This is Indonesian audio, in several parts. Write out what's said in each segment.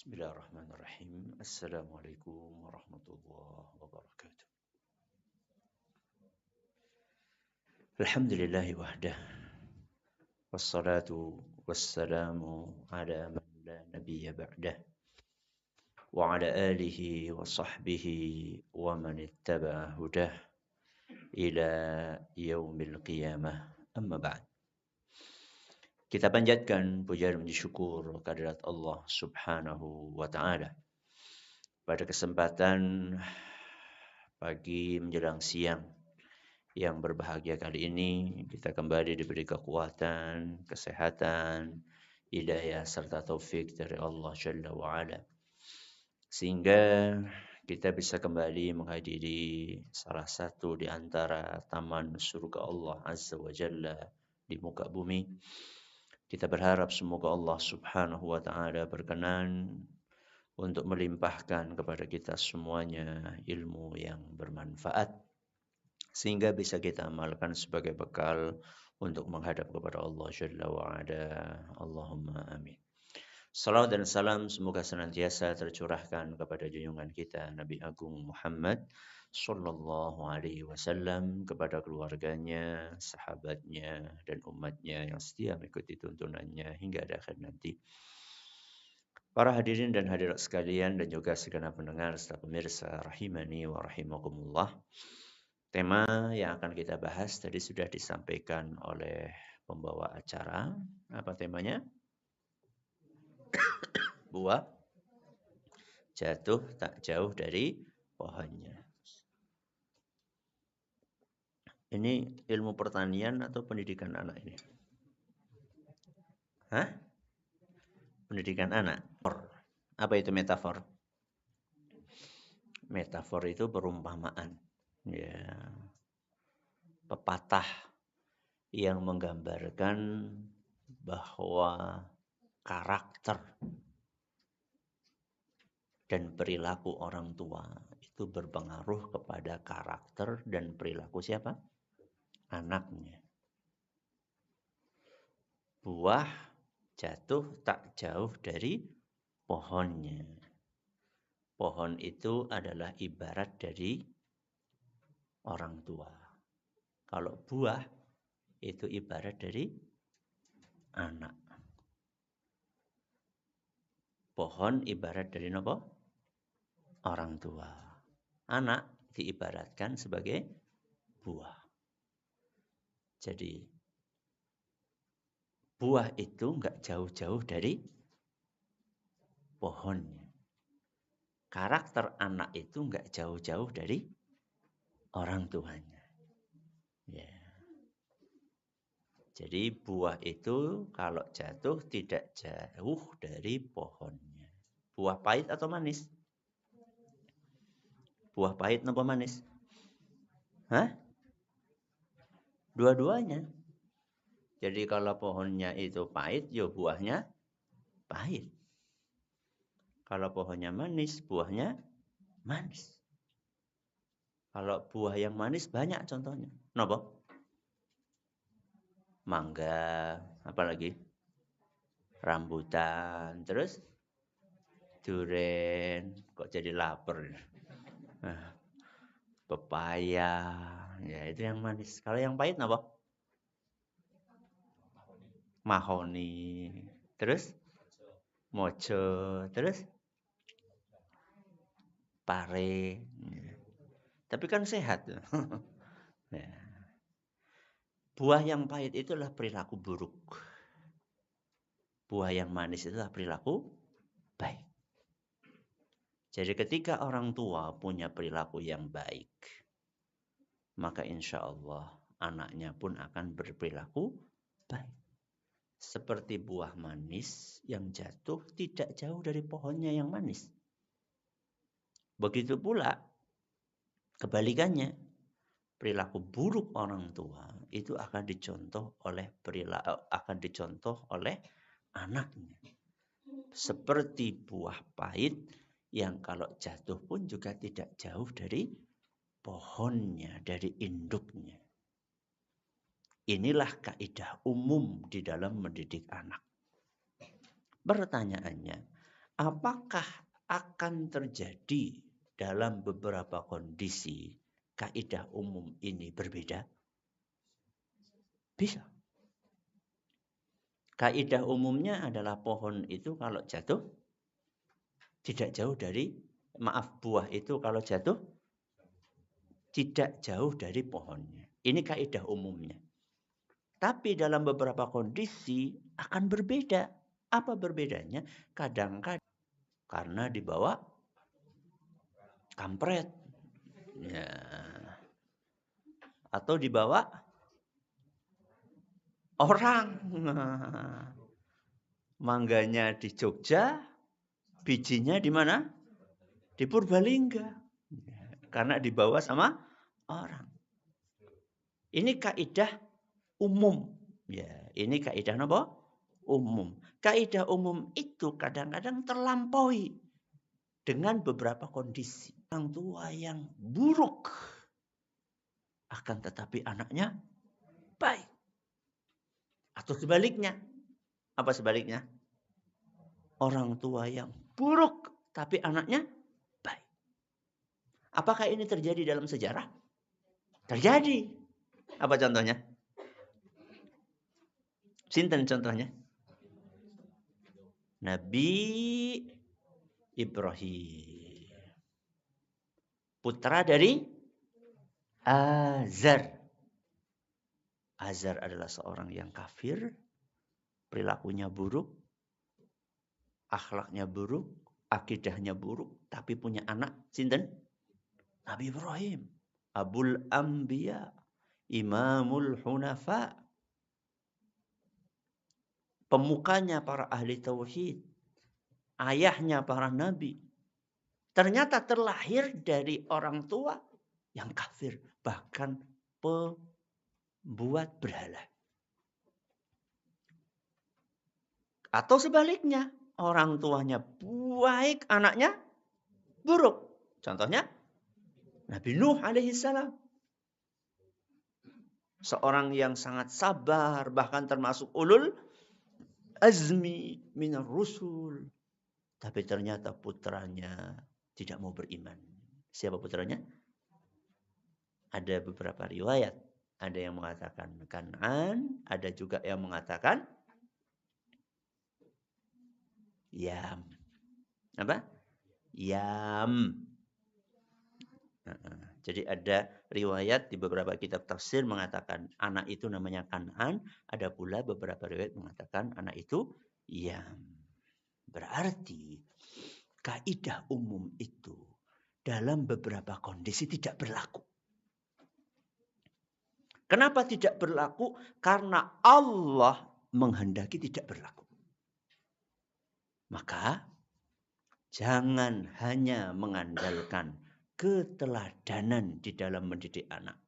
Bismillahirrahmanirrahim. Assalamualaikum warahmatullahi wabarakatuh. Alhamdulillahi wahdah. Wassalatu wassalamu ala man la nabiyya ba'dah. Wa ala alihi wa sahbihi wa man ittaba'a hudah ila yaumil qiyamah. Amma ba'd. Kita panjatkan puja dan syukur kehadirat Allah Subhanahu wa taala. Pada kesempatan pagi menjelang siang yang berbahagia kali ini, kita kembali diberi kekuatan, kesehatan, hidayah serta taufik dari Allah Jalla wa Ala. Sehingga kita bisa kembali menghadiri salah satu di antara taman surga Allah Azza wa Jalla di muka bumi. Kita berharap semoga Allah Subhanahu wa taala berkenan untuk melimpahkan kepada kita semuanya ilmu yang bermanfaat sehingga bisa kita amalkan sebagai bekal untuk menghadap kepada Allah Jalla wa Ala. Allahumma amin. Salawat dan salam semoga senantiasa tercurahkan kepada junjungan kita Nabi Agung Muhammad sallallahu alaihi wasallam, kepada keluarganya, sahabatnya dan umatnya yang setia mengikuti tuntunannya hingga akhir nanti. Para hadirin dan hadirat sekalian dan juga segenap pendengar serta pemirsa rahimani wa rahimakumullah. Tema yang akan kita bahas tadi sudah disampaikan oleh pembawa acara. Apa temanya? Buah jatuh tak jauh dari pohonnya. Ini ilmu pertanian atau pendidikan anak ini? Hah? Pendidikan anak. Apa itu metafor? Metafor itu perumpamaan. Ya. Pepatah yang menggambarkan bahwa karakter dan perilaku orang tua itu berpengaruh kepada karakter dan perilaku siapa? Anaknya. Buah jatuh tak jauh dari pohonnya. Pohon itu adalah ibarat dari orang tua. Kalau buah itu ibarat dari anak. Pohon ibarat dari apa? Orang tua. Anak diibaratkan sebagai buah. Jadi buah itu enggak jauh-jauh dari pohonnya. Karakter anak itu enggak jauh-jauh dari orang tuanya. Ya. Jadi buah itu kalau jatuh tidak jauh dari pohonnya. Buah pahit atau manis? Buah pahit atau manis? Hah? Dua-duanya. Jadi kalau pohonnya itu pahit, ya buahnya pahit. Kalau pohonnya manis, buahnya manis. Kalau buah yang manis banyak contohnya. Kenapa? Mangga, apalagi? Rambutan, terus durian. Kok jadi lapar? Nah, pepaya, ya itu yang manis. Kalau yang pahit apa? Mahoni, terus mojo, terus pare. Tapi kan sehat. Ya. Buah yang pahit itulah perilaku buruk. Buah yang manis itulah perilaku baik. Jadi ketika orang tua punya perilaku yang baik, maka insya Allah anaknya pun akan berperilaku baik. Seperti buah manis yang jatuh tidak jauh dari pohonnya yang manis. Begitu pula kebalikannya, perilaku buruk orang tua itu akan dicontoh oleh anaknya. Seperti buah pahit yang kalau jatuh pun juga tidak jauh dari pohonnya, dari induknya. Inilah kaidah umum di dalam mendidik anak. Pertanyaannya, Apakah akan terjadi dalam beberapa kondisi kaidah umum ini berbeda? Bisa. Kaidah umumnya adalah pohon itu kalau jatuh tidak jauh dari, buah itu kalau jatuh tidak jauh dari pohonnya. Ini kaidah umumnya. Tapi dalam beberapa kondisi akan berbeda. Apa berbedanya? Kadang-kadang karena dibawa kampret. Ya. Atau dibawa orang. Mangganya di Jogja, bijinya di mana? Di Purbalingga. Karena dibawa sama orang. Ini kaidah umum. Ya, ini kaidah apa? Umum. Kaidah umum itu kadang-kadang terlampaui dengan beberapa kondisi. Orang tua yang buruk akan tetapi anaknya baik. Atau sebaliknya. Apa sebaliknya? Orang tua yang buruk tapi anaknya baik. Apakah ini terjadi dalam sejarah? Terjadi. Apa contohnya? Sinten contohnya? Nabi Ibrahim. Putra dari Azar. Azar adalah seorang yang kafir, perilakunya buruk, akhlaknya buruk, akidahnya buruk, tapi punya anak, sinten? Nabi Ibrahim. Abul Anbiya, Imamul Hunafa. Pemukanya para ahli tauhid, ayahnya para nabi. Ternyata terlahir dari orang tua yang kafir, bahkan pembuat berhala. Atau sebaliknya, orang tuanya baik, anaknya buruk. Contohnya Nabi Nuh alaihissalam. Seorang yang sangat sabar, bahkan termasuk ulul azmi minar rusul. Tapi ternyata putranya tidak mau beriman. Siapa putranya? Ada beberapa riwayat. Ada yang mengatakan Kan'an, ada juga yang mengatakan Yam. Apa? Yam. Jadi ada riwayat di beberapa kitab tafsir mengatakan anak itu namanya Kan'an. Ada pula beberapa riwayat mengatakan anak itu Yam. Berarti kaidah umum itu dalam beberapa kondisi tidak berlaku. Kenapa tidak berlaku? Karena Allah menghendaki tidak berlaku. Maka jangan hanya mengandalkan keteladanan di dalam mendidik anak.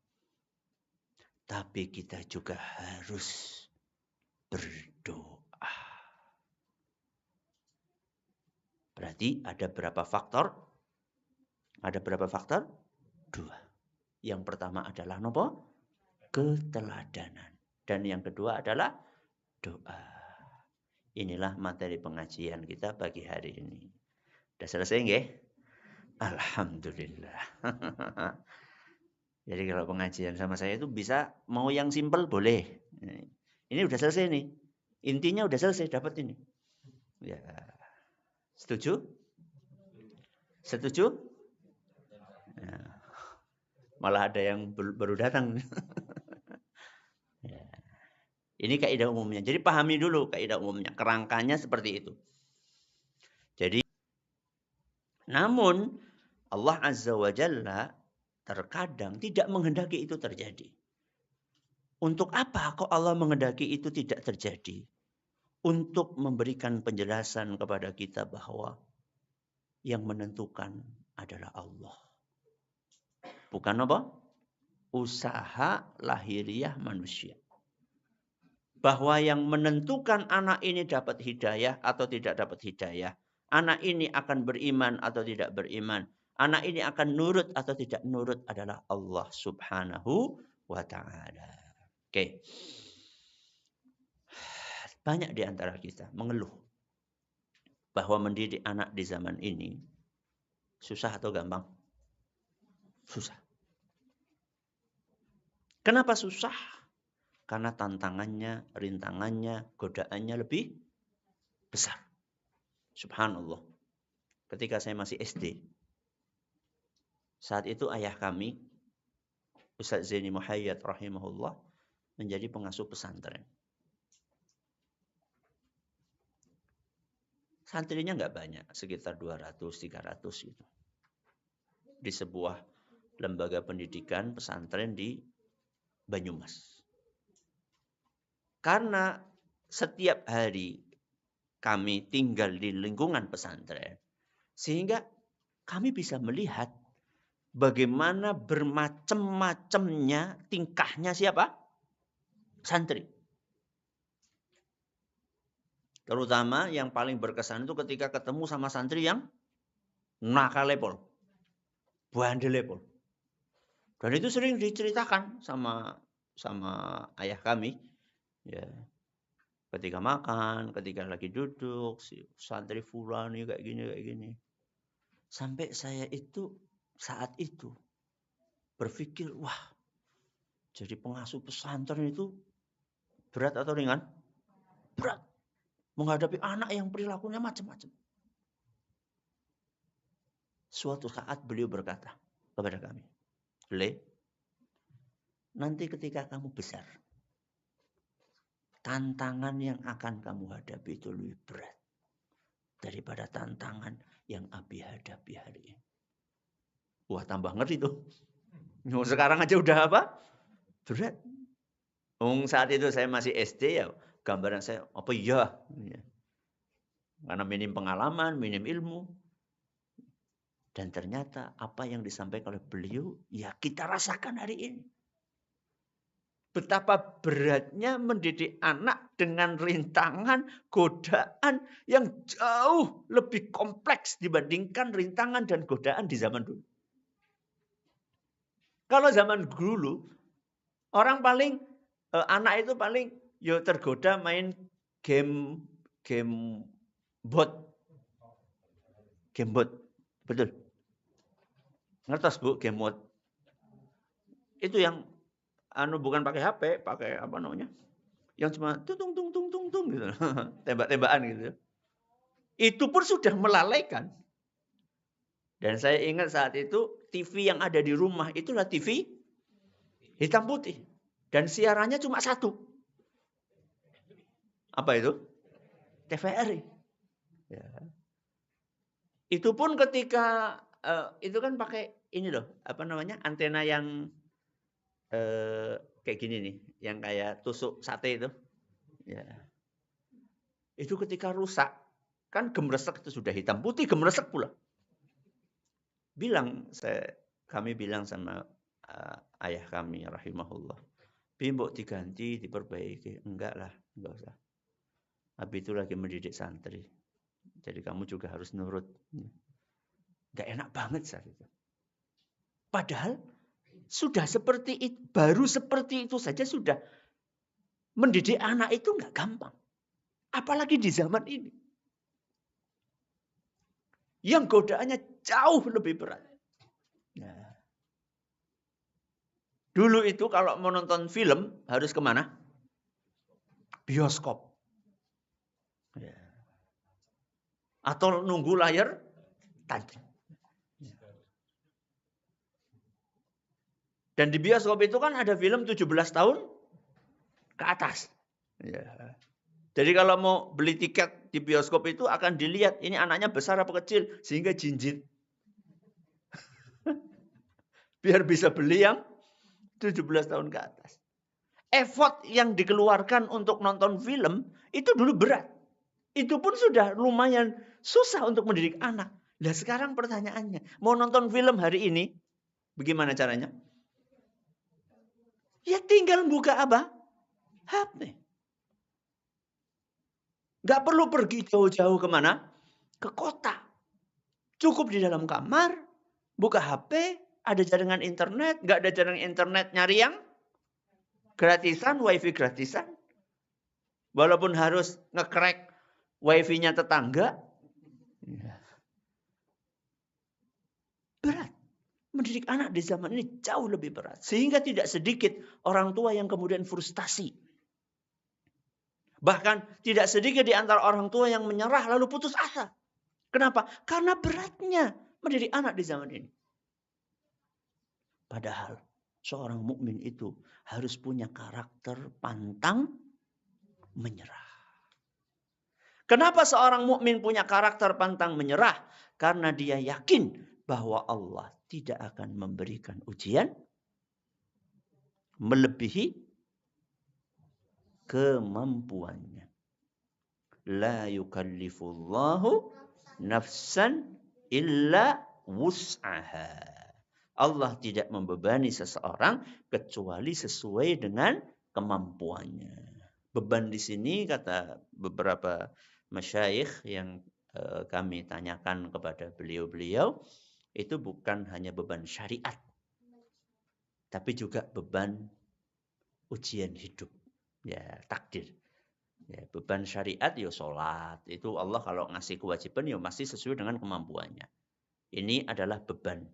Tapi kita juga harus berdoa. Berarti ada berapa faktor? Ada berapa faktor? 2. Yang pertama adalah nopo? Keteladanan. Dan yang kedua adalah doa. Inilah materi pengajian kita pagi hari ini. Sudah selesai nggih? Alhamdulillah. Jadi kalau pengajian sama saya itu bisa mau yang simpel boleh. Ini udah selesai nih. Intinya udah selesai dapat ini. Ya. Setuju? Setuju? Ya. Malah ada yang baru datang. Ya. Ini kaidah umumnya. Jadi pahami dulu kaidah umumnya. Kerangkanya seperti itu. Jadi, namun Allah Azza wa Jalla terkadang tidak menghendaki itu terjadi. Untuk apa kok Allah menghendaki itu tidak terjadi? Untuk memberikan penjelasan kepada kita bahwa yang menentukan adalah Allah. Bukan apa? Usaha lahiriah manusia. Bahwa yang menentukan anak ini dapat hidayah atau tidak dapat hidayah. Anak ini akan beriman atau tidak beriman. Anak ini akan nurut atau tidak nurut adalah Allah Subhanahu wa ta'ala. Oke. Banyak di antara kita mengeluh bahwa mendidik anak di zaman ini susah atau gampang? Susah. Kenapa susah? Karena tantangannya, rintangannya, godaannya lebih besar. Subhanallah. Ketika saya masih SD, saat itu ayah kami, Ustaz Zaini Muhayyad rahimahullah, menjadi pengasuh pesantren. Santrinya nggak banyak, sekitar 200-300 gitu. Di sebuah lembaga pendidikan pesantren di Banyumas. Karena setiap hari kami tinggal di lingkungan pesantren, sehingga kami bisa melihat bagaimana bermacam-macamnya tingkahnya siapa? Santri. Terutama yang paling berkesan itu ketika ketemu sama santri yang nakalepol, bandelepol. Dan itu sering diceritakan sama ayah kami. Ya, ketika makan, ketika lagi duduk, si santri fulan nih kayak gini. Sampai saya itu saat itu berpikir, wah, jadi pengasuh pesantren itu berat atau ringan? Berat. Menghadapi anak yang perilakunya macam-macam. Suatu saat beliau berkata kepada kami, Le, nanti ketika kamu besar, tantangan yang akan kamu hadapi itu lebih berat daripada tantangan yang Abi hadapi hari ini. Wah, tambah ngeri tuh. Sekarang aja udah apa? Berat. Saat itu saya masih SD ya, gambaran saya apa iya. Karena minim pengalaman, minim ilmu. Dan ternyata apa yang disampaikan oleh beliau, ya kita rasakan hari ini. Betapa beratnya mendidik anak dengan rintangan, godaan yang jauh lebih kompleks dibandingkan rintangan dan godaan di zaman dulu. Kalau zaman dulu, orang paling, anak itu paling tergoda main game bot. Game bot, betul. Ngertos Bu, game bot. Itu yang bukan pakai HP, pakai apa namanya? Yang cuma tung gitu. Tembak-tembakan gitu. Itu pun sudah melalaikan. Dan saya ingat saat itu TV yang ada di rumah itulah TV hitam putih. Dan siarannya cuma satu. Apa itu? TVRI. Ya. Itu pun ketika itu kan pakai ini loh, apa namanya? Antena yang kayak gini nih, yang kayak tusuk sate itu. Ya. Itu ketika rusak, kan gemresek itu sudah hitam putih, gemresek pula. Kami bilang sama ayah kami rahimahullah, Mbok diganti, diperbaiki. Enggak lah, enggak usah. Abi itu lagi mendidik santri. Jadi kamu juga harus nurut. Enggak enak banget saat itu. Padahal sudah seperti itu, baru seperti itu saja sudah mendidik anak itu enggak gampang. Apalagi di zaman ini. Yang godaannya jauh lebih berat. Nah. Dulu itu kalau mau nonton film harus kemana? Bioskop. Ya. Atau nunggu layar tancap. Dan di bioskop itu kan ada film 17 tahun ke atas. Ya. Jadi kalau mau beli tiket di bioskop itu akan dilihat ini anaknya besar apa kecil sehingga jinjit. Biar bisa beli yang 17 tahun ke atas. Effort yang dikeluarkan untuk nonton film itu dulu berat. Itu pun sudah lumayan susah untuk mendidik anak. Nah sekarang pertanyaannya, mau nonton film hari ini, bagaimana caranya? Ya tinggal buka apa? HP. Gak perlu pergi jauh-jauh kemana? Ke kota. Cukup di dalam kamar, buka HP, ada jaringan internet, gak ada jaringan internet nyari yang gratisan, wifi gratisan. Walaupun harus nge-crack wifi-nya tetangga, Mendidik anak di zaman ini jauh lebih berat. Sehingga tidak sedikit orang tua yang kemudian frustasi. Bahkan tidak sedikit di antara orang tua yang menyerah lalu putus asa. Kenapa? Karena beratnya mendidik anak di zaman ini. Padahal seorang mukmin itu harus punya karakter pantang menyerah. Kenapa seorang mukmin punya karakter pantang menyerah? Karena dia yakin bahwa Allah tidak akan memberikan ujian melebihi kemampuannya. La yukallifullahu nafsan illa wus'aha. Allah tidak membebani seseorang kecuali sesuai dengan kemampuannya. Beban di sini kata beberapa masyayikh yang kami tanyakan kepada beliau-beliau, itu bukan hanya beban syariat, tapi juga beban ujian hidup, ya takdir. Ya, beban syariat ya sholat, itu Allah kalau ngasih kewajiban ya masih sesuai dengan kemampuannya. Ini adalah beban.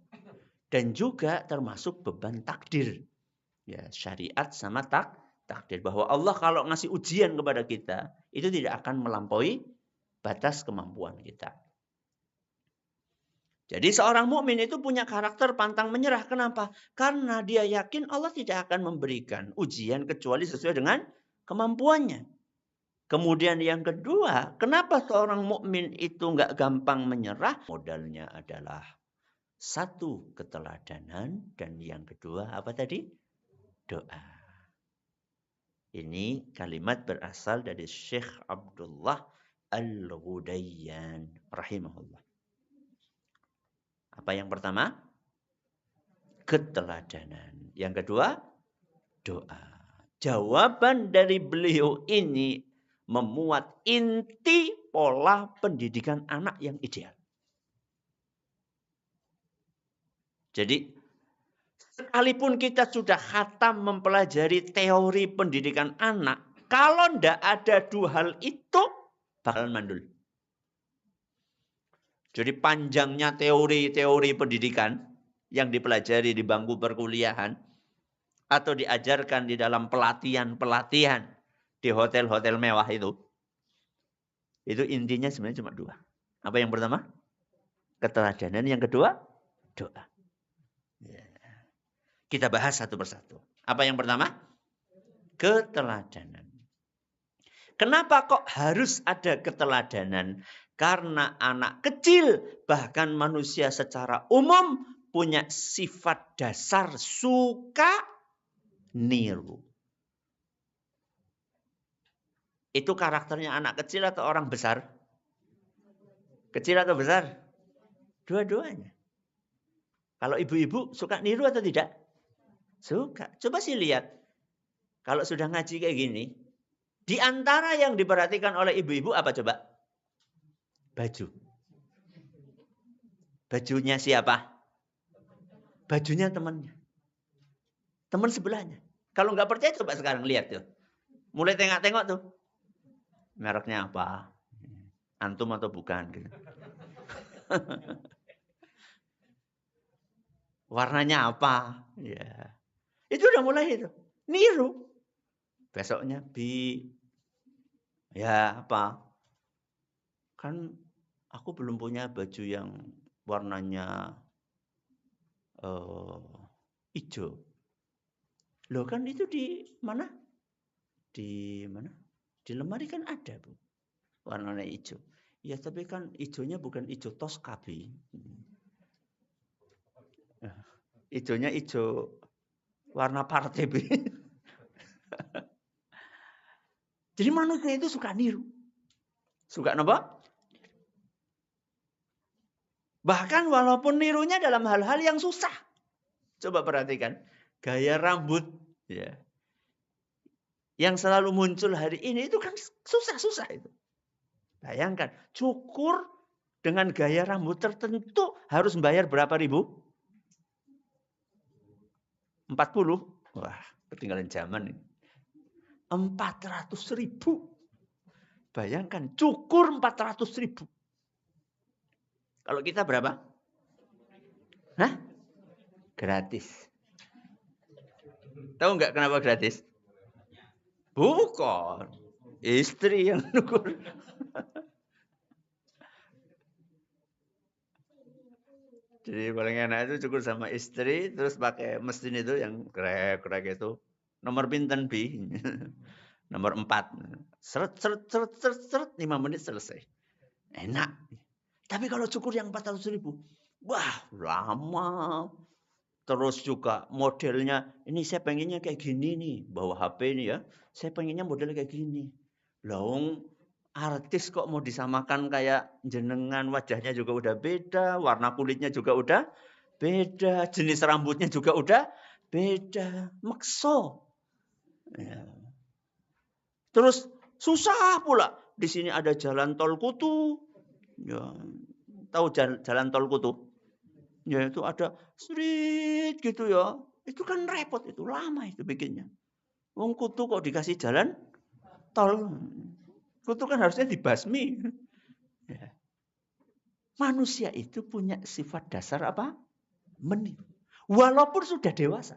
Dan juga termasuk beban takdir. Ya, syariat sama takdir. Bahwa Allah kalau ngasih ujian kepada kita, itu tidak akan melampaui batas kemampuan kita. Jadi seorang mukmin itu punya karakter pantang menyerah. Kenapa? Karena dia yakin Allah tidak akan memberikan ujian kecuali sesuai dengan kemampuannya. Kemudian yang kedua, kenapa seorang mukmin itu nggak gampang menyerah? Modalnya adalah satu, keteladanan, dan yang kedua apa tadi? Doa. Ini kalimat berasal dari Syekh Abdullah Al-Ghudayyan rahimahullah. Apa yang pertama? Keteladanan. Yang kedua, doa. Jawaban dari beliau ini memuat inti pola pendidikan anak yang ideal. Jadi, sekalipun kita sudah khatam mempelajari teori pendidikan anak, kalau tidak ada dua hal itu, bakal mandul. Jadi panjangnya teori-teori pendidikan yang dipelajari di bangku perkuliahan atau diajarkan di dalam pelatihan-pelatihan di hotel-hotel mewah itu intinya sebenarnya cuma dua. Apa yang pertama? Keteladanan. Yang kedua, doa. Kita bahas satu persatu. Apa yang pertama? Keteladanan. Kenapa kok harus ada keteladanan? Karena anak kecil, bahkan manusia secara umum, punya sifat dasar suka niru. Itu karakternya anak kecil atau orang besar? Kecil atau besar? Dua-duanya. Kalau ibu-ibu suka niru atau tidak? Suka. Coba sih lihat. Kalau sudah ngaji kayak gini, di antara yang diperhatikan oleh ibu-ibu apa coba? Baju. Bajunya siapa? Bajunya temannya. Teman sebelahnya. Kalau nggak percaya coba sekarang lihat tuh. Mulai tengok-tengok tuh. Mereknya apa? Antum atau bukan? Gitu. Warnanya apa? Ya. Itu udah mulai itu. Niru. Besoknya ya apa? Kan aku belum punya baju yang warnanya hijau. Loh kan itu di mana? Di mana? Di lemari kan ada, Bu. Warnanya hijau. Ya tapi kan hijaunya bukan hijau Toskabi. Hijaunya hijau warna partai. Jadi manusia itu suka niru. Suka apa? Bahkan walaupun nirunya dalam hal-hal yang susah. Coba perhatikan. Gaya rambut. Ya. Yang selalu muncul hari ini itu kan susah-susah itu. Bayangkan. Cukur dengan gaya rambut tertentu harus membayar berapa ribu? 40. Wah, ketinggalan zaman ini. 400.000. Bayangkan, cukur 400.000. Kalau kita berapa? Hah? Gratis. Tahu nggak kenapa gratis? Bukan. Istri yang nukur. Jadi paling enak itu cukur sama istri, terus pakai mesin itu yang krek-krek itu. Nomor pinten bi? Nomor 4. Seret, seret, seret, seret, seret, 5 menit selesai. Enak. Tapi kalau cukur yang 400.000, wah lama. Terus juga modelnya, ini saya pengennya kayak gini nih, bawa HP ini ya. Saya pengennya model kayak gini. Laung artis kok mau disamakan kayak jenengan, wajahnya juga udah beda, warna kulitnya juga udah beda, jenis rambutnya juga udah beda. Makso. Ya. Terus susah pula. Di sini ada jalan tol Kutu. Ya. Tahu jalan tol Kutu? Ya itu ada street gitu ya. Itu kan repot, itu lama itu bikinnya. Wong Kutu kok dikasih jalan tol. Kutu kan harusnya dibasmi. Ya. Manusia itu punya sifat dasar apa? Meniru. Walaupun sudah dewasa.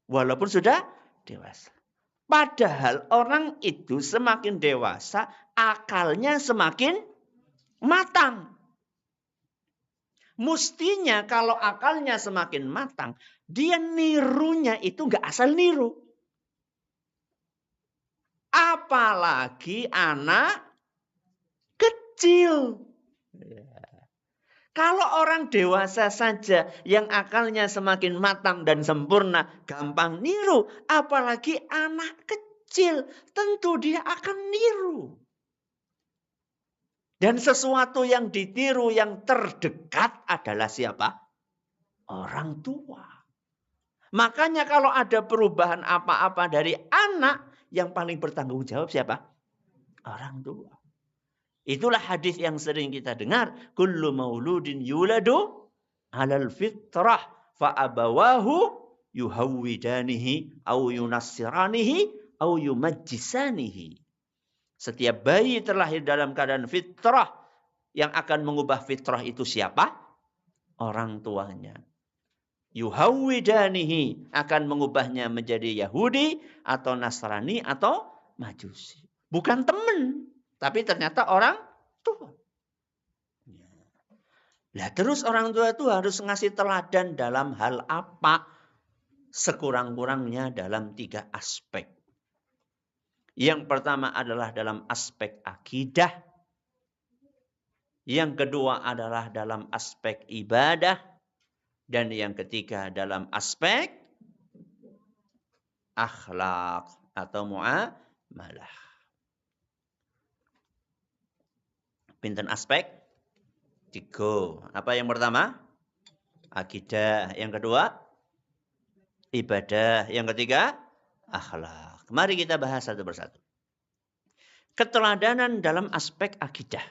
Walaupun sudah dewasa. Padahal orang itu semakin dewasa, akalnya semakin matang. Mestinya kalau akalnya semakin matang, dia nirunya itu nggak asal niru. Apalagi anak kecil. Kalau orang dewasa saja yang akalnya semakin matang dan sempurna, gampang niru. Apalagi anak kecil, tentu dia akan niru. Dan sesuatu yang ditiru yang terdekat adalah siapa? Orang tua. Makanya kalau ada perubahan apa-apa dari anak, yang paling bertanggung jawab siapa? Orang tua. Itulah hadis yang sering kita dengar. Kullu mauludin yuladu alal fitrah fa'abawahu yuhawwidanihi au yunassiranihi au yumajjisanihi. Setiap bayi terlahir dalam keadaan fitrah. Yang akan mengubah fitrah itu siapa? Orang tuanya. Yuhawwidanihi akan mengubahnya menjadi Yahudi atau Nasrani atau Majusi. Bukan teman. Tapi ternyata orang tua. Nah, terus orang tua itu harus ngasih teladan dalam hal apa? Sekurang-kurangnya dalam 3 aspek. Yang pertama adalah dalam aspek akidah. Yang kedua adalah dalam aspek ibadah. Dan yang ketiga dalam aspek akhlak atau muamalah. Pinten aspek? 3. Apa yang pertama? Akidah. Yang kedua? Ibadah. Yang ketiga? Akhlak. Mari kita bahas satu persatu. Keteladanan dalam aspek akidah.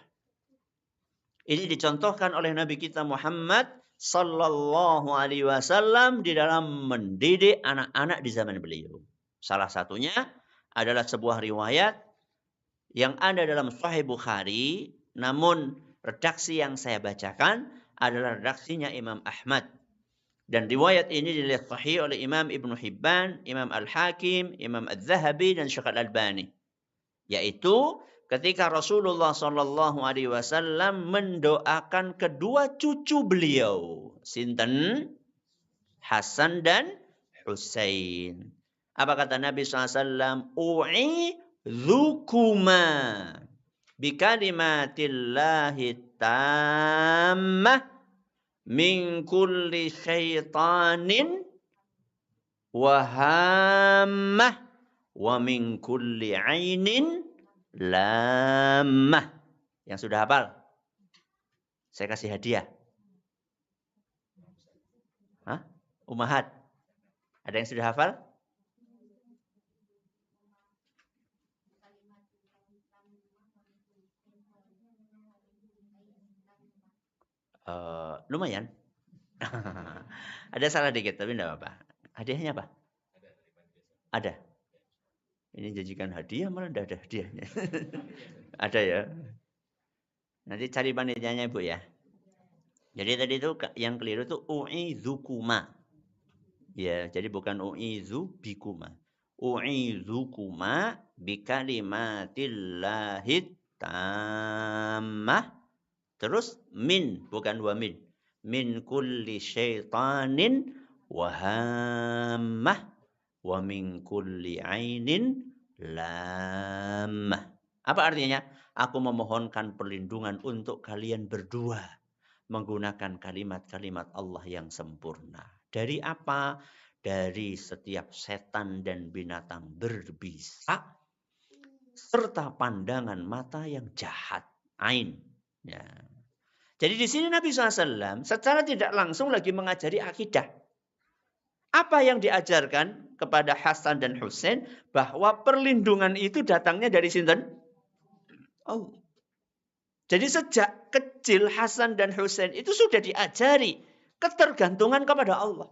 Ini dicontohkan oleh Nabi kita Muhammad sallallahu alaihi wasallam di dalam mendidik anak-anak di zaman beliau. Salah satunya adalah sebuah riwayat yang ada dalam Sahih Bukhari, namun redaksi yang saya bacakan adalah redaksinya Imam Ahmad. Dan riwayat ini dilihat sahih oleh Imam Ibn Hibban, Imam Al-Hakim, Imam Al-Zahabi, dan Syekh Al-Albani. Yaitu ketika Rasulullah SAW mendoakan kedua cucu beliau. Sinten? Hasan dan Husain. Apa kata Nabi SAW? U'idhukuma bikalimatillahi tammah min kulli syaitanin wahammah wa min kulli ainin lamah. Yang sudah hafal? Saya kasih hadiah. Hah? Umahat. Ada yang sudah hafal? Lumayan. Ada salah dikit, tapi tidak apa-apa. Hadiahnya apa? Ada. Ini janjikan hadiah, malah tidak ada hadiahnya. Ada ya. Nanti cari panitianya Ibu ya. Jadi tadi itu yang keliru itu u'izukuma. Ya, jadi bukan u'izu bikuma. U'izukuma bikalimatillahi tammah. Terus min, bukan wa min. Min kulli syaitanin wahammah wa min kulli ainin lamah. Apa artinya? Aku memohonkan perlindungan untuk kalian berdua menggunakan kalimat-kalimat Allah yang sempurna. Dari apa? Dari setiap setan dan binatang berbisa serta pandangan mata yang jahat. Ain. Ya. Jadi di sini Nabi SAW secara tidak langsung lagi mengajari akidah. Apa yang diajarkan kepada Hasan dan Husain? Bahwa perlindungan itu datangnya dari sinten? Allah. Jadi sejak kecil Hasan dan Husain itu sudah diajari ketergantungan kepada Allah.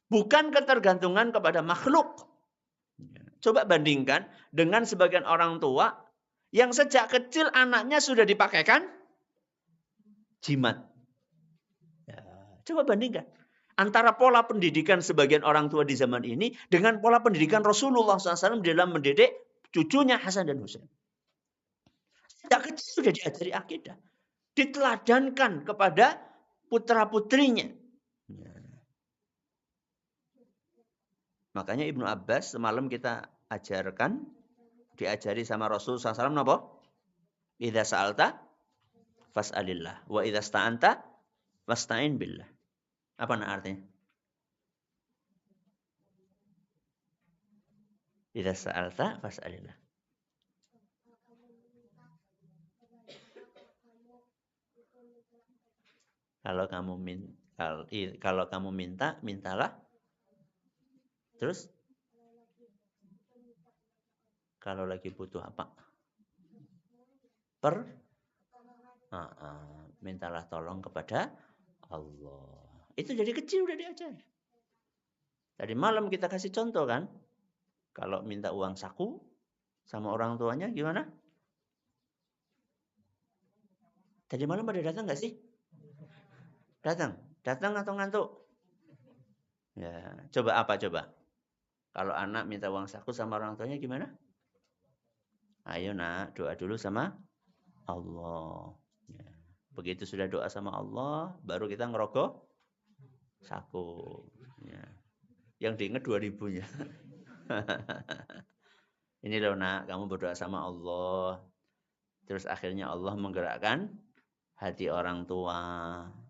Bukan ketergantungan kepada makhluk. Coba bandingkan dengan sebagian orang tua yang sejak kecil anaknya sudah dipakaikan jimat. Ya, coba bandingkan antara pola pendidikan sebagian orang tua di zaman ini dengan pola pendidikan Rasulullah SAW dalam mendidik cucunya Hasan dan Husain. Sejak kecil sudah diajari akidah. Diteladankan kepada putra-putrinya. Ya. Makanya Ibnu Abbas semalam kita ajarkan, diajari sama Rasulullah SAW apa? Idza sa'alta fas'alillah wa idza sta'anta fasta'in billah. Apa artinya? Idza sa'alta fas'alillah. Kalau kamu minta, mintalah. Terus kalau lagi butuh apa? Mintalah tolong kepada Allah. Itu dari kecil udah diajari. Tadi malam kita kasih contoh kan. Kalau minta uang saku sama orang tuanya gimana? Tadi malam pada datang nggak sih? Datang atau ngantuk? Ya, coba apa coba? Kalau anak minta uang saku sama orang tuanya gimana? Ayo nak, doa dulu sama Allah. Ya. Begitu sudah doa sama Allah, baru kita ngerokok saku. Ya. Yang diingat 2000-nya. Ini loh nak, kamu berdoa sama Allah. Terus akhirnya Allah menggerakkan hati orang tua.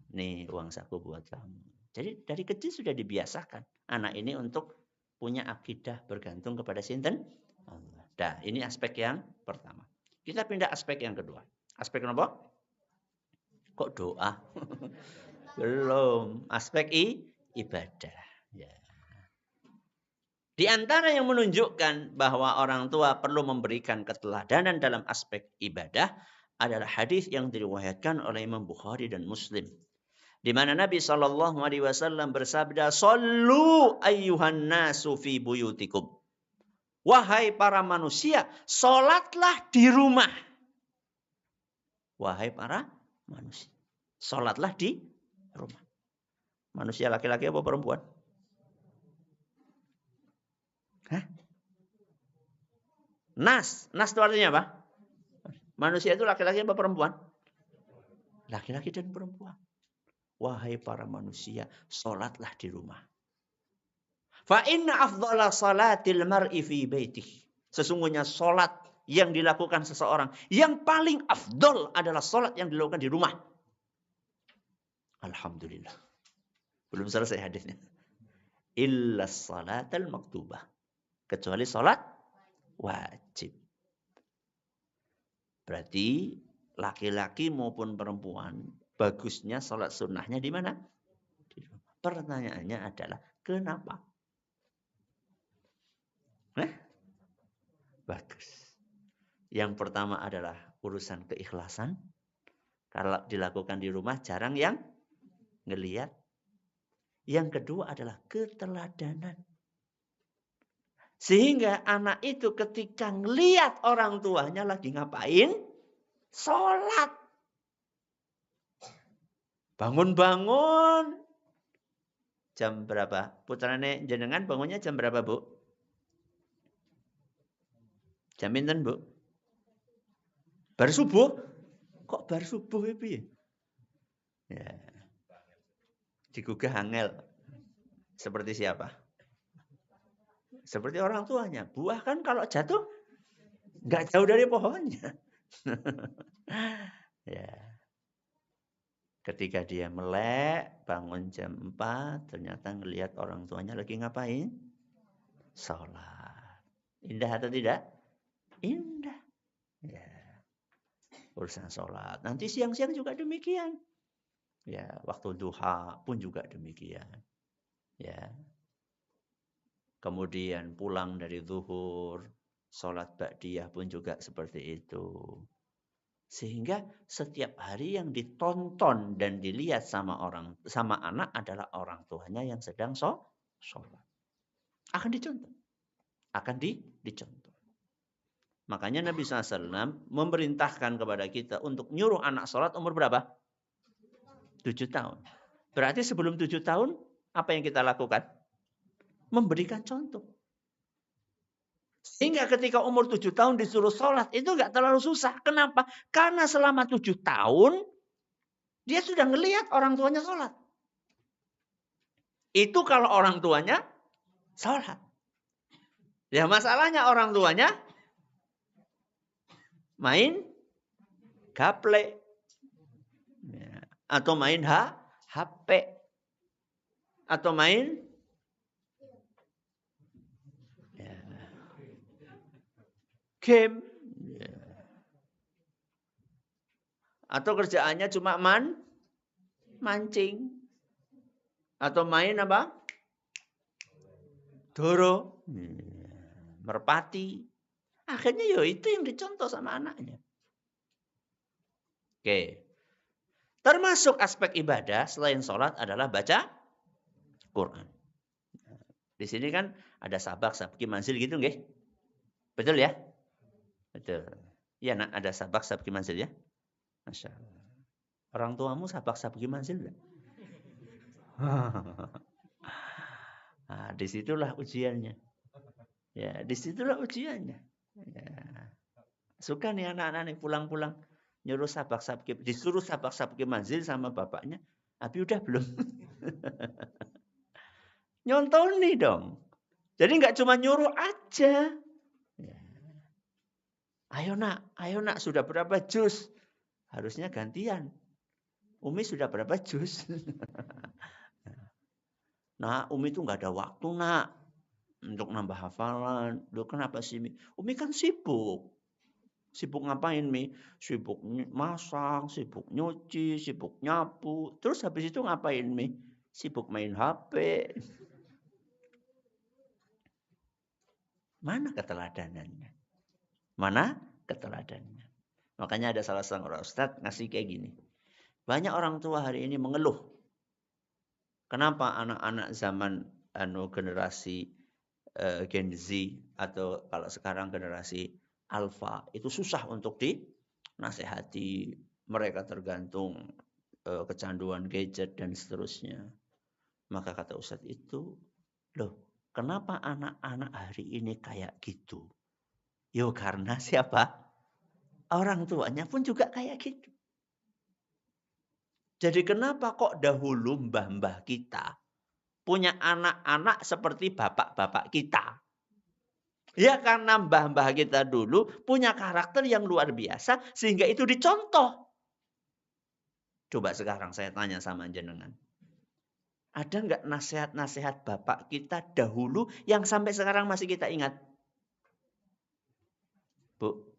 Nih uang saku buat kamu. Jadi dari kecil sudah dibiasakan anak ini untuk punya akidah bergantung kepada sinten Allah. Nah, ini aspek yang pertama. Kita pindah aspek yang kedua. Aspek apa? Kok doa? Belum. Aspek ibadah. Ya. Di antara yang menunjukkan bahwa orang tua perlu memberikan keteladanan dalam aspek ibadah adalah hadis yang diriwayatkan oleh Imam Bukhari dan Muslim. Di mana Nabi SAW bersabda, "Sallu ayyuhan nasu fi buyutikum." Wahai para manusia, salatlah di rumah. Wahai para manusia, salatlah di rumah. Manusia laki-laki apa perempuan? Hah? Nas itu artinya apa? Manusia itu laki-laki apa perempuan? Laki-laki dan perempuan. Wahai para manusia, salatlah di rumah. Fa inna afdhala salatil mar'i fi baitihi. Sesungguhnya salat yang dilakukan seseorang yang paling afdol adalah salat yang dilakukan di rumah. Alhamdulillah. Belum selesai hadisnya. Illa salatal maktubah. Kecuali salat wajib. Berarti laki-laki maupun perempuan bagusnya salat sunnahnya di mana? Di rumah. Pertanyaannya adalah kenapa? Bagus. Yang pertama adalah urusan keikhlasan. Kalau dilakukan di rumah jarang yang ngelihat. Yang kedua adalah keteladanan. Sehingga anak itu ketika ngelihat orang tuanya lagi ngapain? Sholat. Bangun-bangun. Jam berapa? Putrane jenengan bangunnya jam berapa, Bu? Jam pinten, Bu? Bar subuh? Kok bar subuh piye? Ya. Digugah angel. Seperti siapa? Seperti orang tuanya. Buah kan kalau jatuh nggak jauh dari pohonnya. Ya. Ketika dia melek, bangun jam 4, ternyata ngelihat orang tuanya lagi ngapain? Sholat. Indah atau tidak? Indah. Ya. Urusan sholat. Nanti siang-siang juga demikian. Ya, waktu duha pun juga demikian. Ya. Kemudian pulang dari zuhur, sholat ba'diyah pun juga seperti itu. Sehingga setiap hari yang ditonton dan dilihat sama anak adalah orang tuanya yang sedang sholat. Akan dicontoh. Akan dicontoh. Makanya Nabi SAW memerintahkan kepada kita untuk nyuruh anak sholat umur berapa? 7 tahun. Berarti sebelum 7 tahun, apa yang kita lakukan? Memberikan contoh. Sehingga ketika umur 7 tahun disuruh sholat, itu nggak terlalu susah. Kenapa? Karena selama 7 tahun, dia sudah ngelihat orang tuanya sholat. Itu kalau orang tuanya sholat. Ya masalahnya orang tuanya main gaple. Ya. Atau main HP. Atau main game. Ya. Atau kerjaannya cuma mancing. Atau main apa? Doro. Merpati. Akhirnya ya itu yang dicontoh sama anaknya. Oke. Termasuk aspek ibadah selain sholat adalah baca Quran. Di sini kan ada sabak, sabki, manzil gitu nggih? Betul ya? Betul. Iya nak, ada sabak, sabki, manzil ya? Masya Allah. Orang tuamu sabak, sabki, manzil enggak? Nah, disitulah ujiannya. Ya, disitulah ujiannya. Ya. Suka nih anak-anak nih pulang-pulang nyuruh sabak sabki, disuruh sabak sabki manzil sama bapaknya. Tapi udah belum. Nyontoni dong. Jadi nggak cuma nyuruh aja. Ya. Ayo nak, sudah berapa jus? Harusnya gantian. Umi sudah berapa jus? Nah, Umi itu nggak ada waktu nak untuk nambah hafalan. Loh kenapa sih Mi? Umi kan sibuk. Sibuk ngapain Mi? Sibuk masak, sibuk nyuci, sibuk nyapu. Terus habis itu ngapain Mi? Sibuk main HP. Mana keteladanannya? Mana keteladanannya? Makanya ada salah seorang ustadz ngasih kayak gini. Banyak orang tua hari ini mengeluh. Kenapa anak-anak zaman generasi Gen Z atau kalau sekarang generasi Alpha itu susah untuk dinasehati. Mereka tergantung kecanduan gadget dan seterusnya. Maka kata Ustadz itu, loh kenapa anak-anak hari ini kayak gitu? Yo karena siapa? Orang tuanya pun juga kayak gitu. Jadi kenapa kok dahulu mbah-mbah kita punya anak-anak seperti bapak-bapak kita? Ya karena mbah-mbah kita dulu punya karakter yang luar biasa sehingga itu dicontoh. Coba sekarang saya tanya sama jenengan. Ada nggak nasihat-nasihat bapak kita dahulu yang sampai sekarang masih kita ingat? Bu?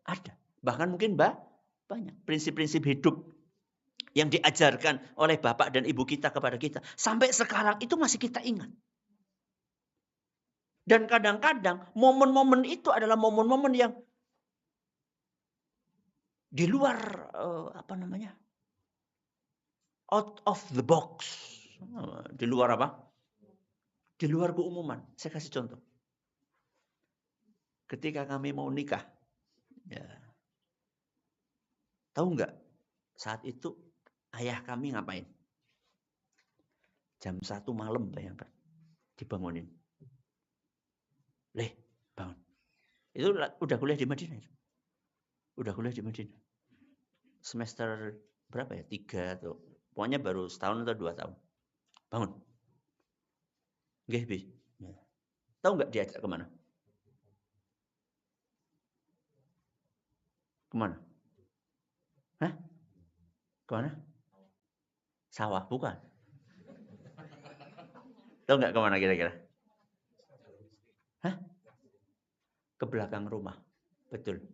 Ada. Bahkan mungkin banyak. Prinsip-prinsip hidup yang diajarkan oleh bapak dan ibu kita kepada kita. Sampai sekarang itu masih kita ingat. Dan kadang-kadang momen-momen itu adalah momen-momen yang di luar out of the box. Di luar apa? Di luar keumuman. Saya kasih contoh. Ketika kami mau nikah, ya, tahu nggak? Saat itu Ayah kami ngapain? Jam 1 malam bayangkan. Dibangunin. Leh, bangun. Itu udah kuliah di Madinah. Udah kuliah di Madinah. Semester berapa ya? 3 atau pokoknya baru setahun atau 2 tahun. Bangun. Nggih, Bi. Tahu nggak diajak kemana? Kemana? Hah? Kemana? Sawah, bukan. Tahu nggak kemana kira-kira? Hah? Ke belakang rumah. Betul.